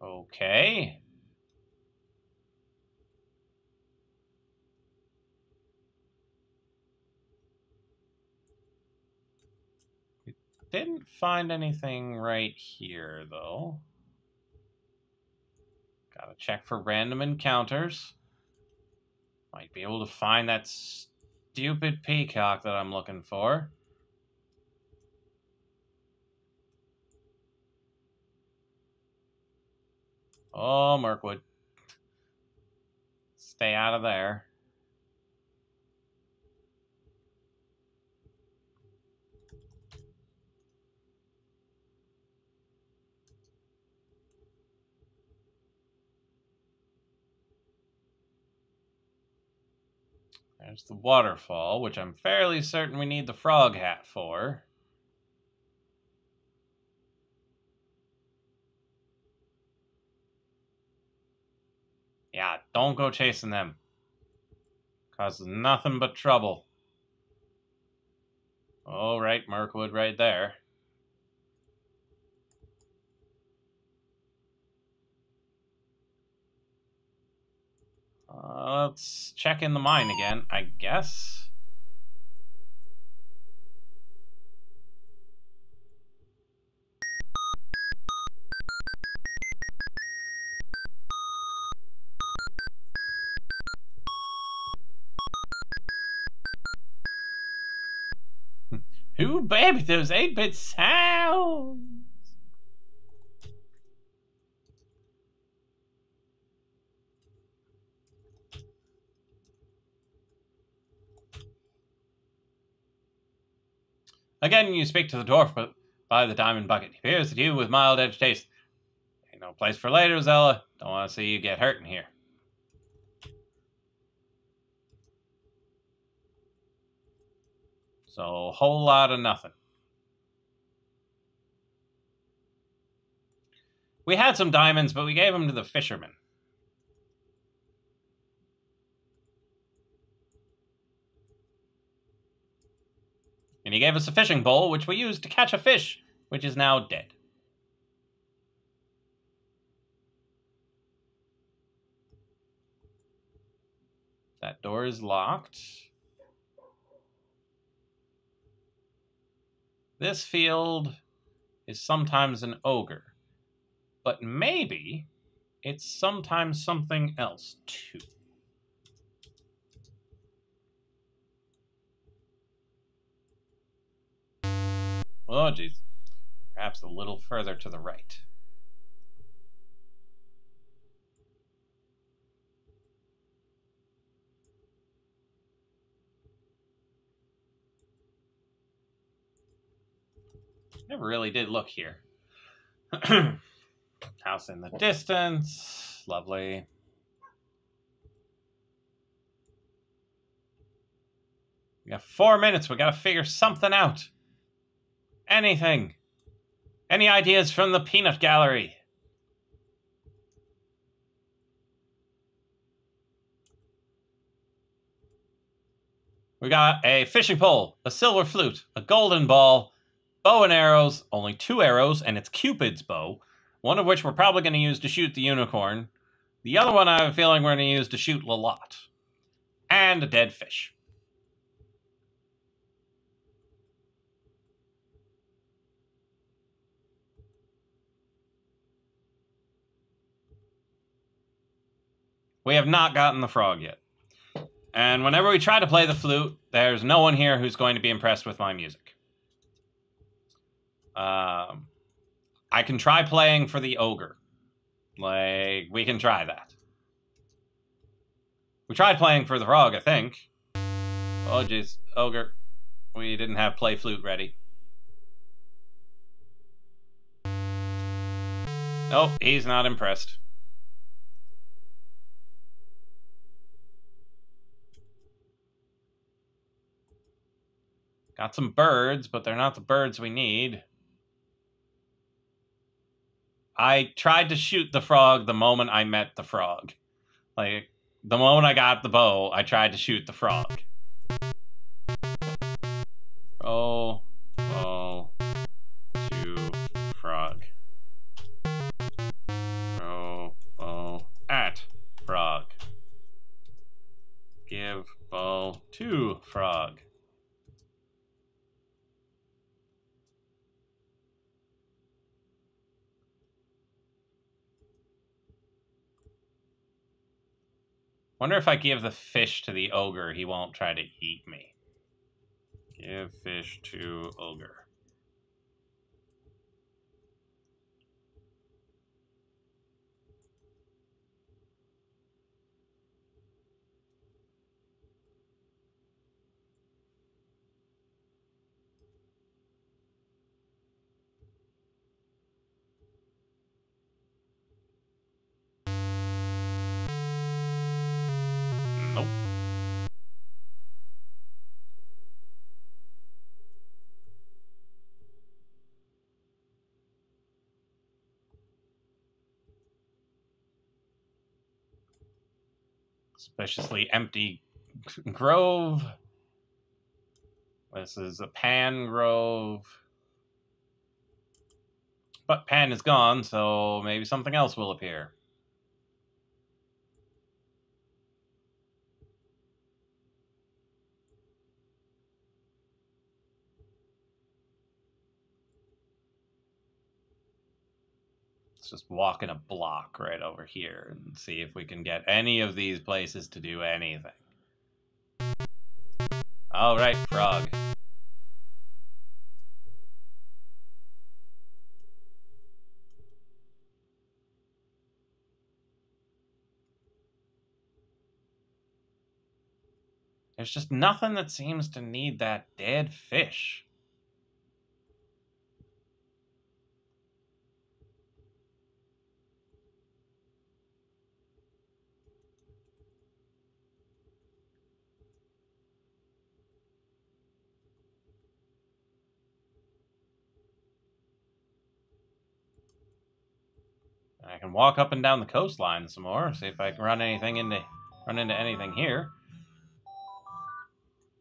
Okay. We didn't find anything right here, though. Gotta check for random encounters. Might be able to find that stupid peacock that I'm looking for. Oh, Mirkwood. Stay out of there. There's the waterfall, which I'm fairly certain we need the frog hat for. Yeah, don't go chasing them. Causes nothing but trouble. Oh, right, Mirkwood right there. Let's check in the mine again, I guess. Who baby those 8-bit sounds? Again, you speak to the dwarf by the diamond bucket. He peers at you with mild agitation. Ain't no place for later, Zella. Don't want to see you get hurt in here. So, whole lot of nothing. We had some diamonds, but we gave them to the fisherman. And he gave us a fishing pole, which we used to catch a fish, which is now dead. That door is locked. This field is sometimes an ogre. But maybe it's sometimes something else, too. Oh, geez. Perhaps a little further to the right. Never really did look here. House in the distance. Lovely. We got 4 minutes. We gotta figure something out. Anything. Any ideas from the peanut gallery? We got a fishing pole, a silver flute, a golden ball, bow and arrows, only 2 arrows, and it's Cupid's bow, one of which we're probably going to use to shoot the unicorn. The other one I have a feeling we're going to use to shoot Lalot. And a dead fish. We have not gotten the frog yet. And whenever we try to play the flute, there's no one here who's going to be impressed with my music. I can try playing for the ogre. Like, we can try that. We tried playing for the frog, I think. Oh, jeez. Ogre. We didn't have play flute ready. Nope, he's not impressed. Got some birds, but they're not the birds we need. I tried to shoot the frog the moment I met the frog. Like, the moment I got the bow, I tried to shoot the frog. Oh, bow to frog. Throw bow at frog. Give bow to frog. Wonder if I give the fish to the ogre, he won't try to eat me. Give fish to ogre. Nope. Suspiciously empty grove. This is a Pan grove. But Pan is gone, so maybe something else will appear. Let's just walk in a block right over here and see if we can get any of these places to do anything. All right, frog. There's just nothing that seems to need that dead fish. I can walk up and down the coastline some more, see if I can run into anything here.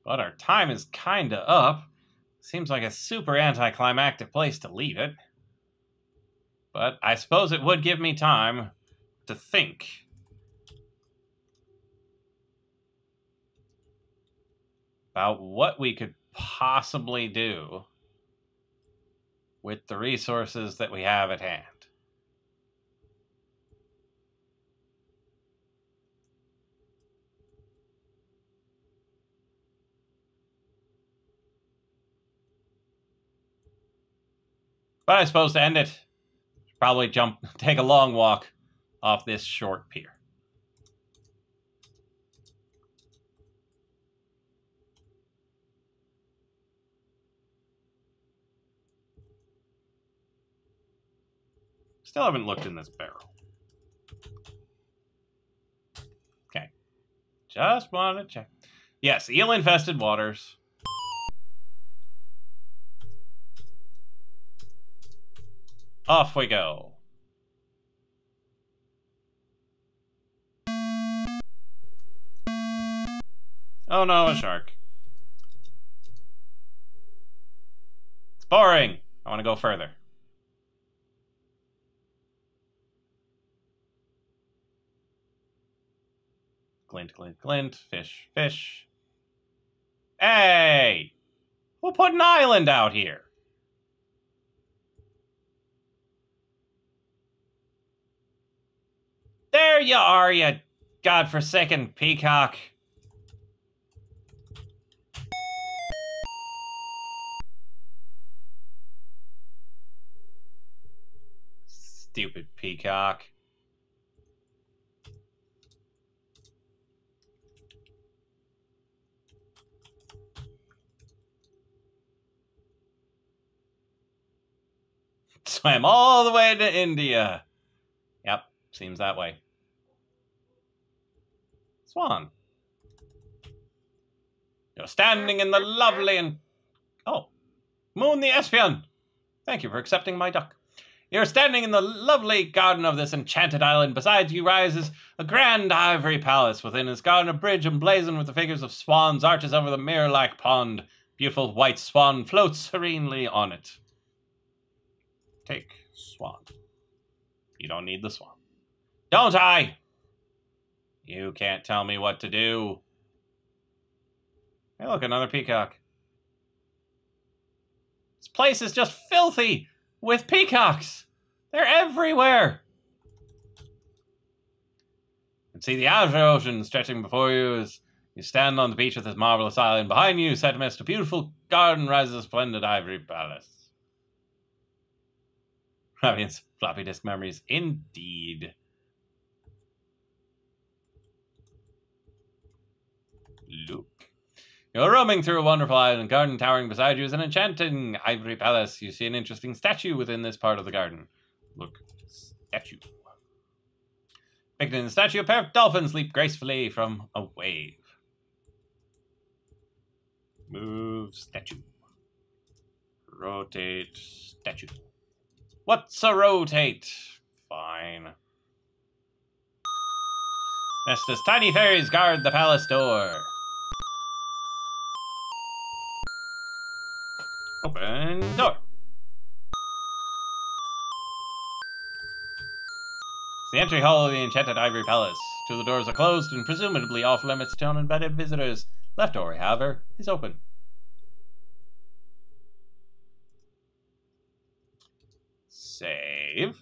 But our time is kinda up. Seems like a super anticlimactic place to leave it. But I suppose it would give me time to think. About what we could possibly do with the resources that we have at hand. But I suppose to end it, probably take a long walk off this short pier. Still haven't looked in this barrel. Okay. Just wanted to check. Yes, eel-infested waters. Off we go. Oh no, a shark. It's boring. I want to go further. Glint, glint, glint. Fish, fish. Hey! Who put an island out here? There you are, you godforsaken peacock. Stupid peacock. Swam all the way to India. Yep, seems that way. Swan. You're standing in the lovely and... Oh. Moon the Espion. Thank you for accepting my duck. You're standing in the lovely garden of this enchanted island. Beside you rises a grand ivory palace. Within its garden a bridge emblazoned with the figures of swans arches over the mirror-like pond. Beautiful white swan floats serenely on it. Take swan. You don't need the swan. Don't I? You can't tell me what to do. Hey, look, another peacock. This place is just filthy with peacocks. They're everywhere. You can see the outer ocean stretching before you as you stand on the beach with this marvelous island. Behind you, set amidst a beautiful garden, rises a splendid ivory palace. Radiance, floppy disk memories, indeed. Look. You're roaming through a wonderful island garden. Towering beside you is an enchanting ivory palace. You see an interesting statue within this part of the garden. Look, statue. Pictured in the statue, a pair of dolphins leap gracefully from a wave. Move statue. Rotate statue. What's a rotate? Fine. Nesta's tiny fairies guard the palace door. Open door. It's the entry hall of the enchanted ivory palace. Two of the doors are closed and presumably off limits to uninvited visitors. Left door, however, is open. Save.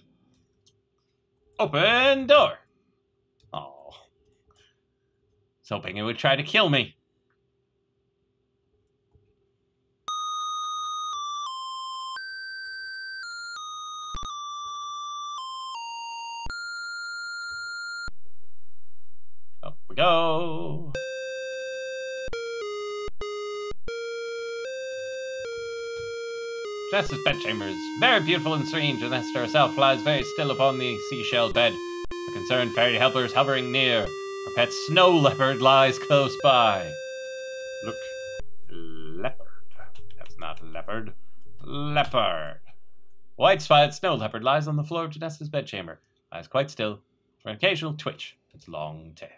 Open door. Oh. I was hoping it would try to kill me. Up we go. Jess's bedchamber is very beautiful and serene. Janessa herself lies very still upon the seashell bed. A concerned fairy helper is hovering near. Her pet snow leopard lies close by. Look, leopard. That's not leopard. Leopard. White-spotted snow leopard lies on the floor of Janessa's bedchamber. Lies quite still, for an occasional twitch of its long tail.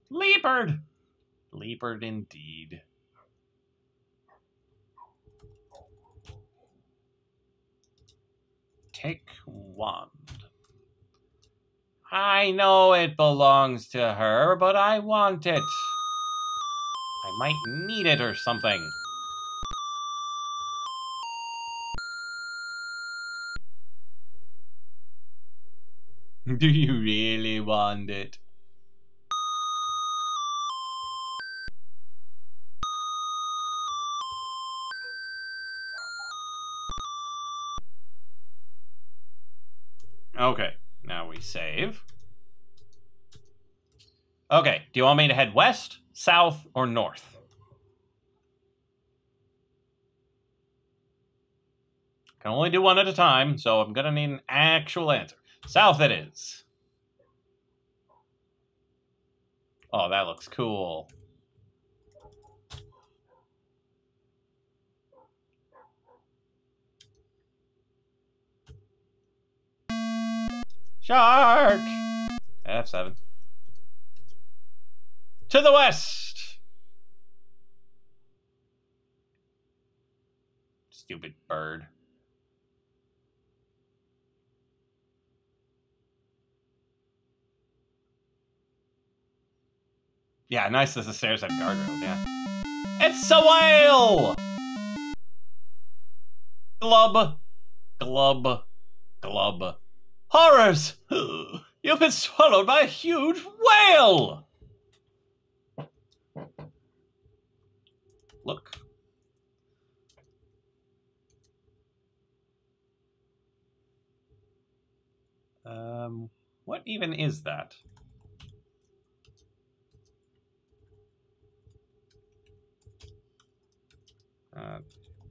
Leopard! Leopard indeed. Take wand. I know it belongs to her, but I want it. I might need it or something. Do you really want it? Okay, now we save. Okay, do you want me to head west, south, or north? Can only do one at a time, so I'm gonna need an actual answer. South it is. Oh, that looks cool. Shark! F7. To the west! Stupid bird. Yeah, nice that the stairs have guardrails, yeah. It's a whale! Glub. Glub. Glub. Horrors! You've been swallowed by a huge whale! Look. What even is that?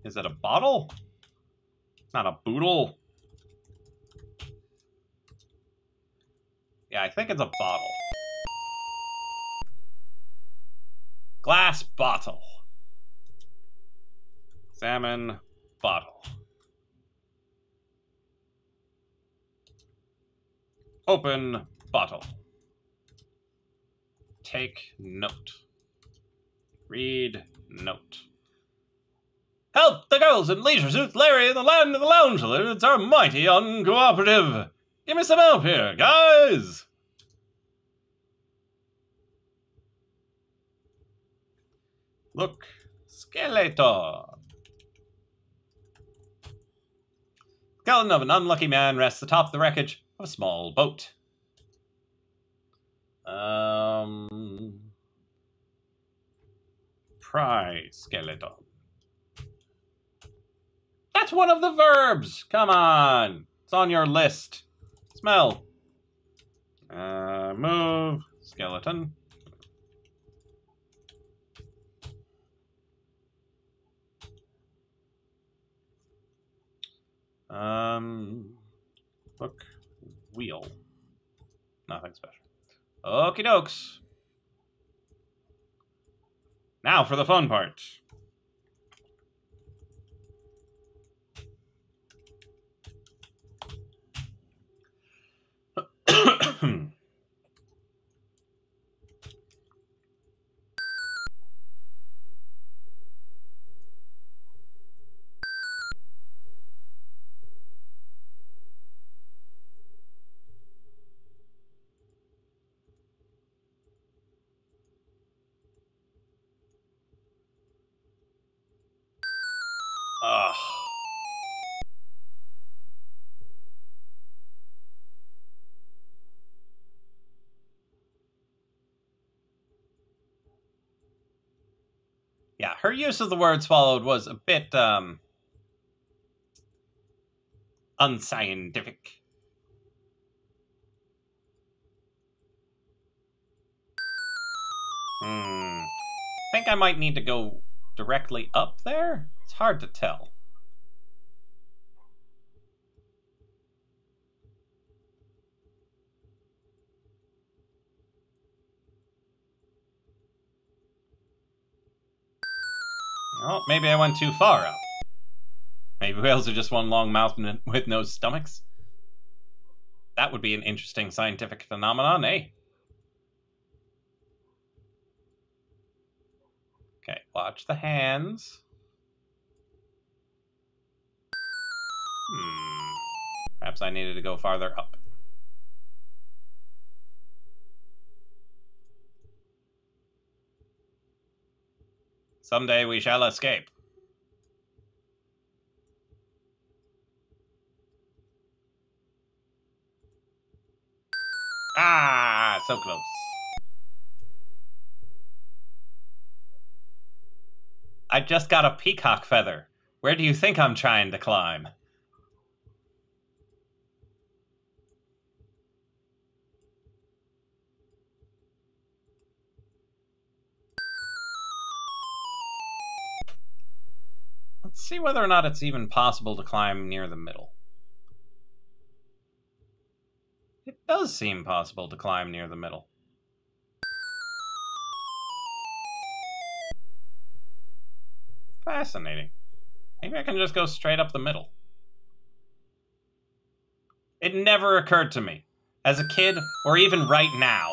Is it a bottle? Not a boodle. Yeah, I think it's a bottle. Glass bottle. Salmon bottle. Open bottle. Take note. Read note. Help the girls in Leisure Suit Larry in the land of the lounge lizards are mighty uncooperative. Give me some help here, guys! Look, skeleton. Skeleton of an unlucky man rests atop the wreckage of a small boat. Pry skeleton. That's one of the verbs! Come on! It's on your list. Smell. Move. Skeleton. Book. Wheel. Nothing special. Okie dokes. Now for the fun part. Ugh. Yeah, her use of the word swallowed was a bit, unscientific. I think I might need to go directly up there? It's hard to tell. Oh, maybe I went too far up. Maybe whales are just one long mouth with no stomachs. That would be an interesting scientific phenomenon, eh? Okay, watch the hands. Perhaps I needed to go farther up. Someday we shall escape. Ah, so close. I just got a peacock feather. Where do you think I'm trying to climb? Let's see whether or not it's even possible to climb near the middle. It does seem possible to climb near the middle. Fascinating. Maybe I can just go straight up the middle. It never occurred to me, as a kid, or even right now,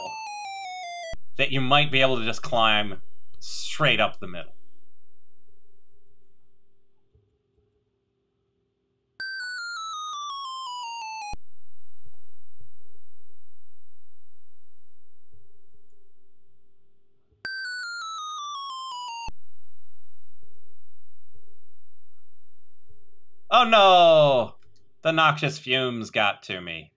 that you might be able to just climb straight up the middle. Oh no! The noxious fumes got to me.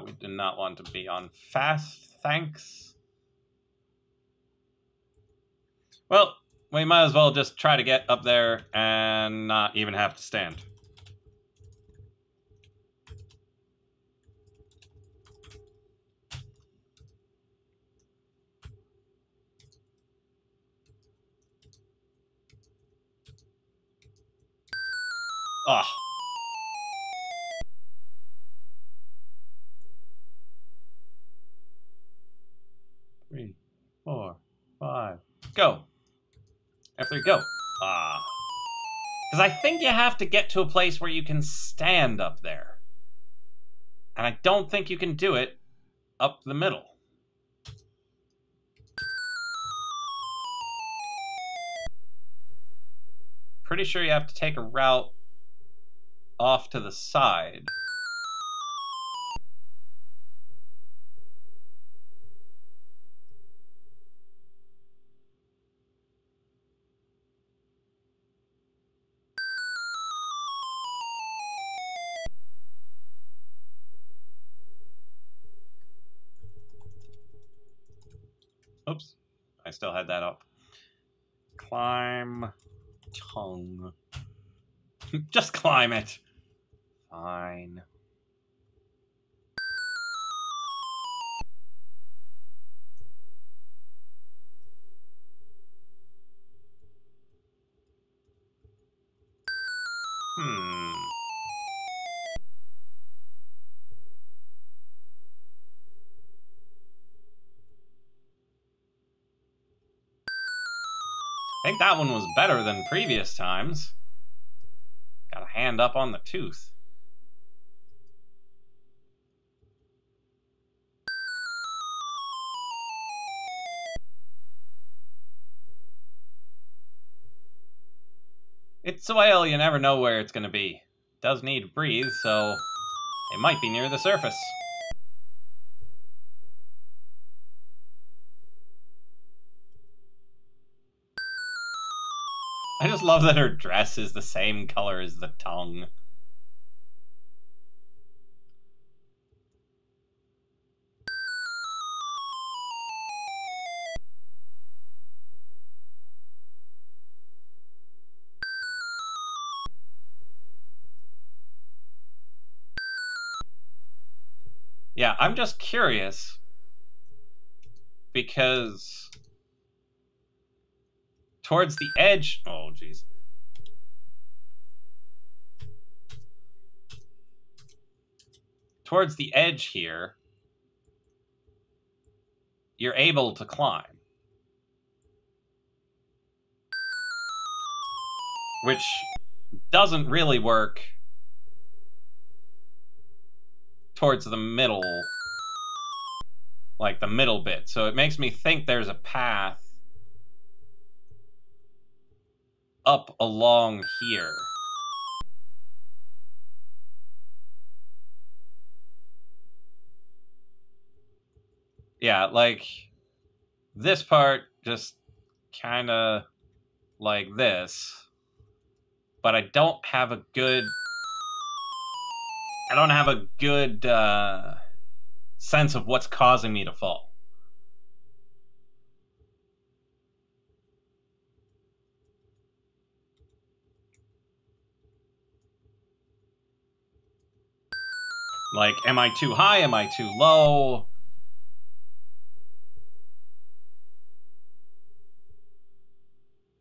We do not want to be on fast, thanks. Well, we might as well just try to get up there and not even have to stand. Ugh. 3, 4, 5, go. F3, go. Ah. Because I think you have to get to a place where you can stand up there. And I don't think you can do it up the middle. Pretty sure you have to take a route off to the side. Oops, I still had that up. Climb tongue. Just climb it. Fine. I think that one was better than previous times. Got a hand up on the tooth. It's a whale, you never know where it's going to be. It does need to breathe, so it might be near the surface. I just love that her dress is the same color as the tongue. Yeah, I'm just curious. Because towards the edge... Oh, jeez. Towards the edge here, you're able to climb. Which doesn't really work towards the middle, like the middle bit. So it makes me think there's a path up along here. Yeah, like this part just kind of like this. But I don't have a good sense of what's causing me to fall. Like, am I too high? Am I too low?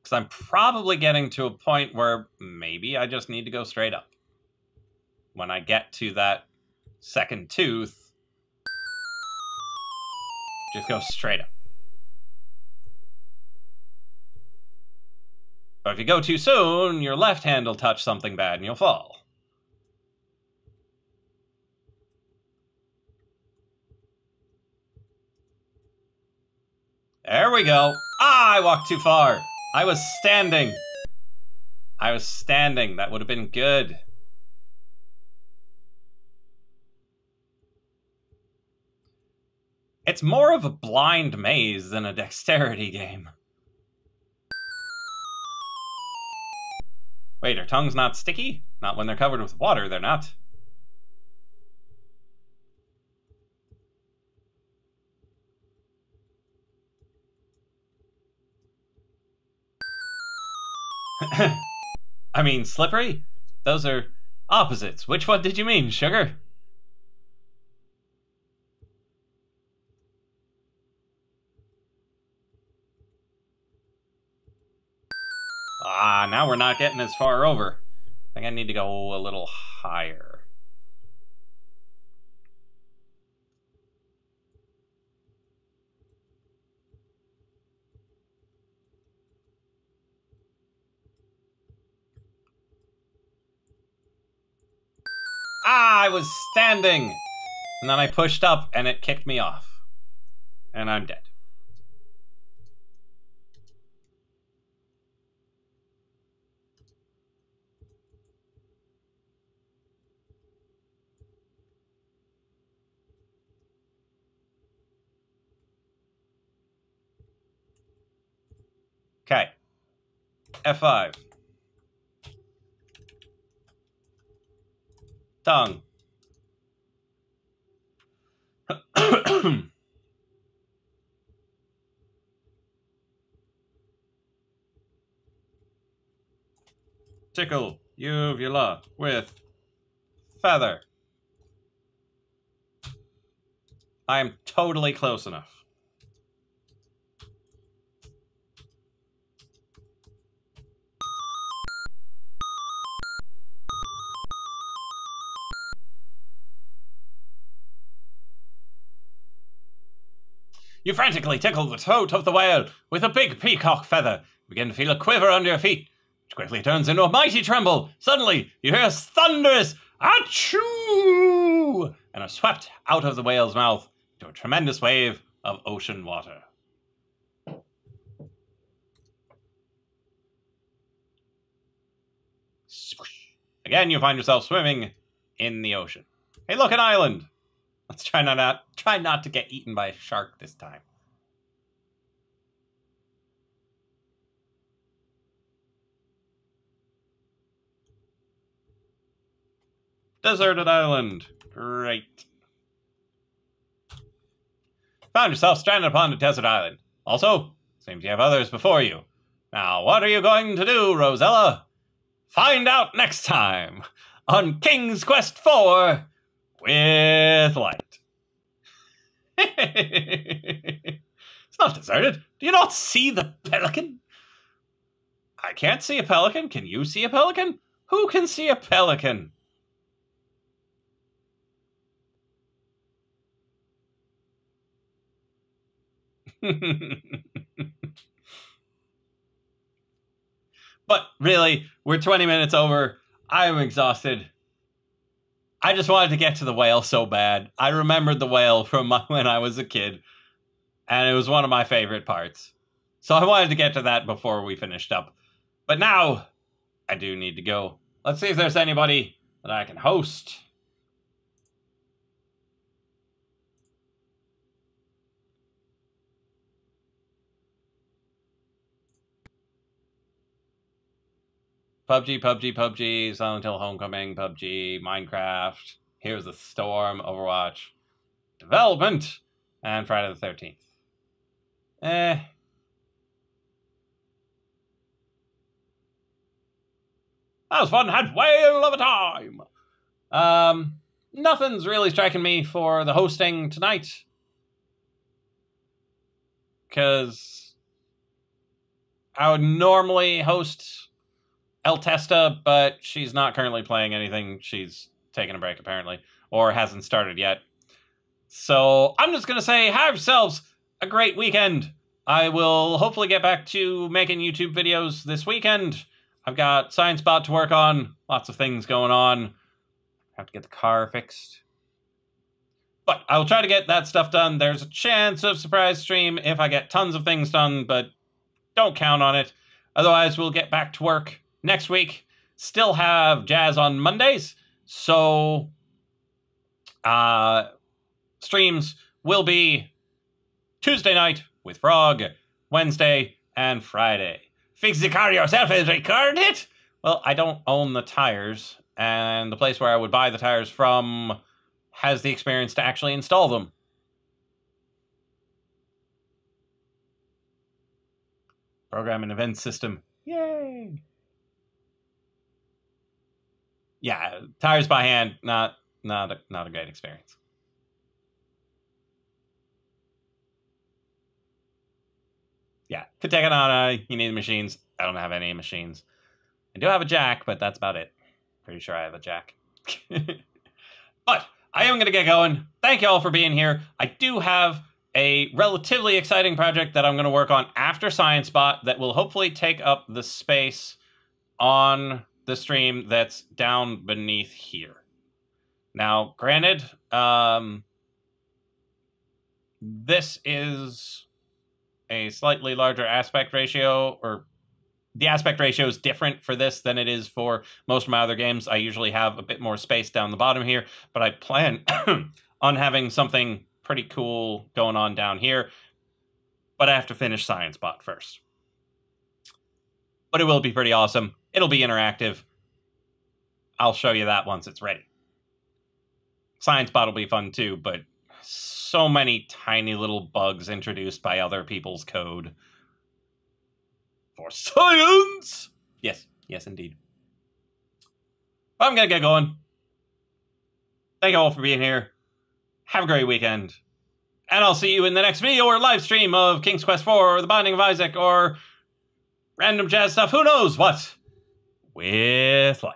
Because I'm probably getting to a point where maybe I just need to go straight up. When I get to that second tooth, just go straight up. But if you go too soon, your left hand will touch something bad and you'll fall. There we go. Ah, I walked too far. I was standing. That would have been good. It's more of a blind maze than a dexterity game. Wait, are tongues not sticky? Not when they're covered with water, they're not. I mean, slippery? Those are opposites. Which one did you mean, sugar? Ah, now we're not getting as far over. I think I need to go a little higher. Ah, I was standing! And then I pushed up and it kicked me off. And I'm dead. Okay. F5. Tongue. Tickle uvula with feather. I am totally close enough. You frantically tickle the throat of the whale with a big peacock feather. You begin to feel a quiver under your feet, which quickly turns into a mighty tremble. Suddenly, you hear a thunderous achoo, and are swept out of the whale's mouth into a tremendous wave of ocean water. Swoosh. Again, you find yourself swimming in the ocean. Hey, look, an island. Let's try not to get eaten by a shark this time. Deserted island. Great. Found yourself stranded upon a desert island. Also, seems you have others before you. Now, what are you going to do, Rosella? Find out next time on King's Quest IV with Light. It's not deserted. Do you not see the pelican? I can't see a pelican. Can you see a pelican? Who can see a pelican? But really, we're 20 minutes over. I'm exhausted. I just wanted to get to the whale so bad. I remembered the whale from when I was a kid, and it was one of my favorite parts. So I wanted to get to that before we finished up. But now, I do need to go. Let's see if there's anybody that I can host. PUBG, Silent Hill Homecoming, PUBG, Minecraft, Here's the Storm, Overwatch, Development, and Friday the 13th. That was fun, had whale of a time! Nothing's really striking me for the hosting tonight. Because I would normally host El Testa, but she's not currently playing anything. She's taking a break, apparently, or hasn't started yet. So I'm just going to say, have yourselves a great weekend. I will hopefully get back to making YouTube videos this weekend. I've got ScienceBot to work on, lots of things going on. Have to get the car fixed. But I'll try to get that stuff done. There's a chance of surprise stream if I get tons of things done, but don't count on it. Otherwise, we'll get back to work next week. Still have jazz on Mondays, so streams will be Tuesday night with Frog, Wednesday, and Friday. Fix the car yourself and record it? Well, I don't own the tires, and the place where I would buy the tires from has the experience to actually install them. Program an event system. Yay! Yeah, tires by hand, not a great experience. Yeah, could take it on. You need machines. I don't have any machines. I do have a jack, but that's about it. Pretty sure I have a jack. But I am going to get going. Thank you all for being here. I do have a relatively exciting project that I'm going to work on after ScienceBot that will hopefully take up the space on the stream that's down beneath here. Now, granted, this is a slightly larger aspect ratio, or the aspect ratio is different for this than it is for most of my other games. I usually have a bit more space down the bottom here, but I plan on having something pretty cool going on down here. But I have to finish ScienceBot first. But it will be pretty awesome. It'll be interactive. I'll show you that once it's ready. ScienceBot will be fun too, but so many tiny little bugs introduced by other people's code. For science! Yes, yes indeed. I'm gonna get going. Thank you all for being here. Have a great weekend. And I'll see you in the next video or live stream of King's Quest IV or The Binding of Isaac or random jazz stuff. Who knows what? With life.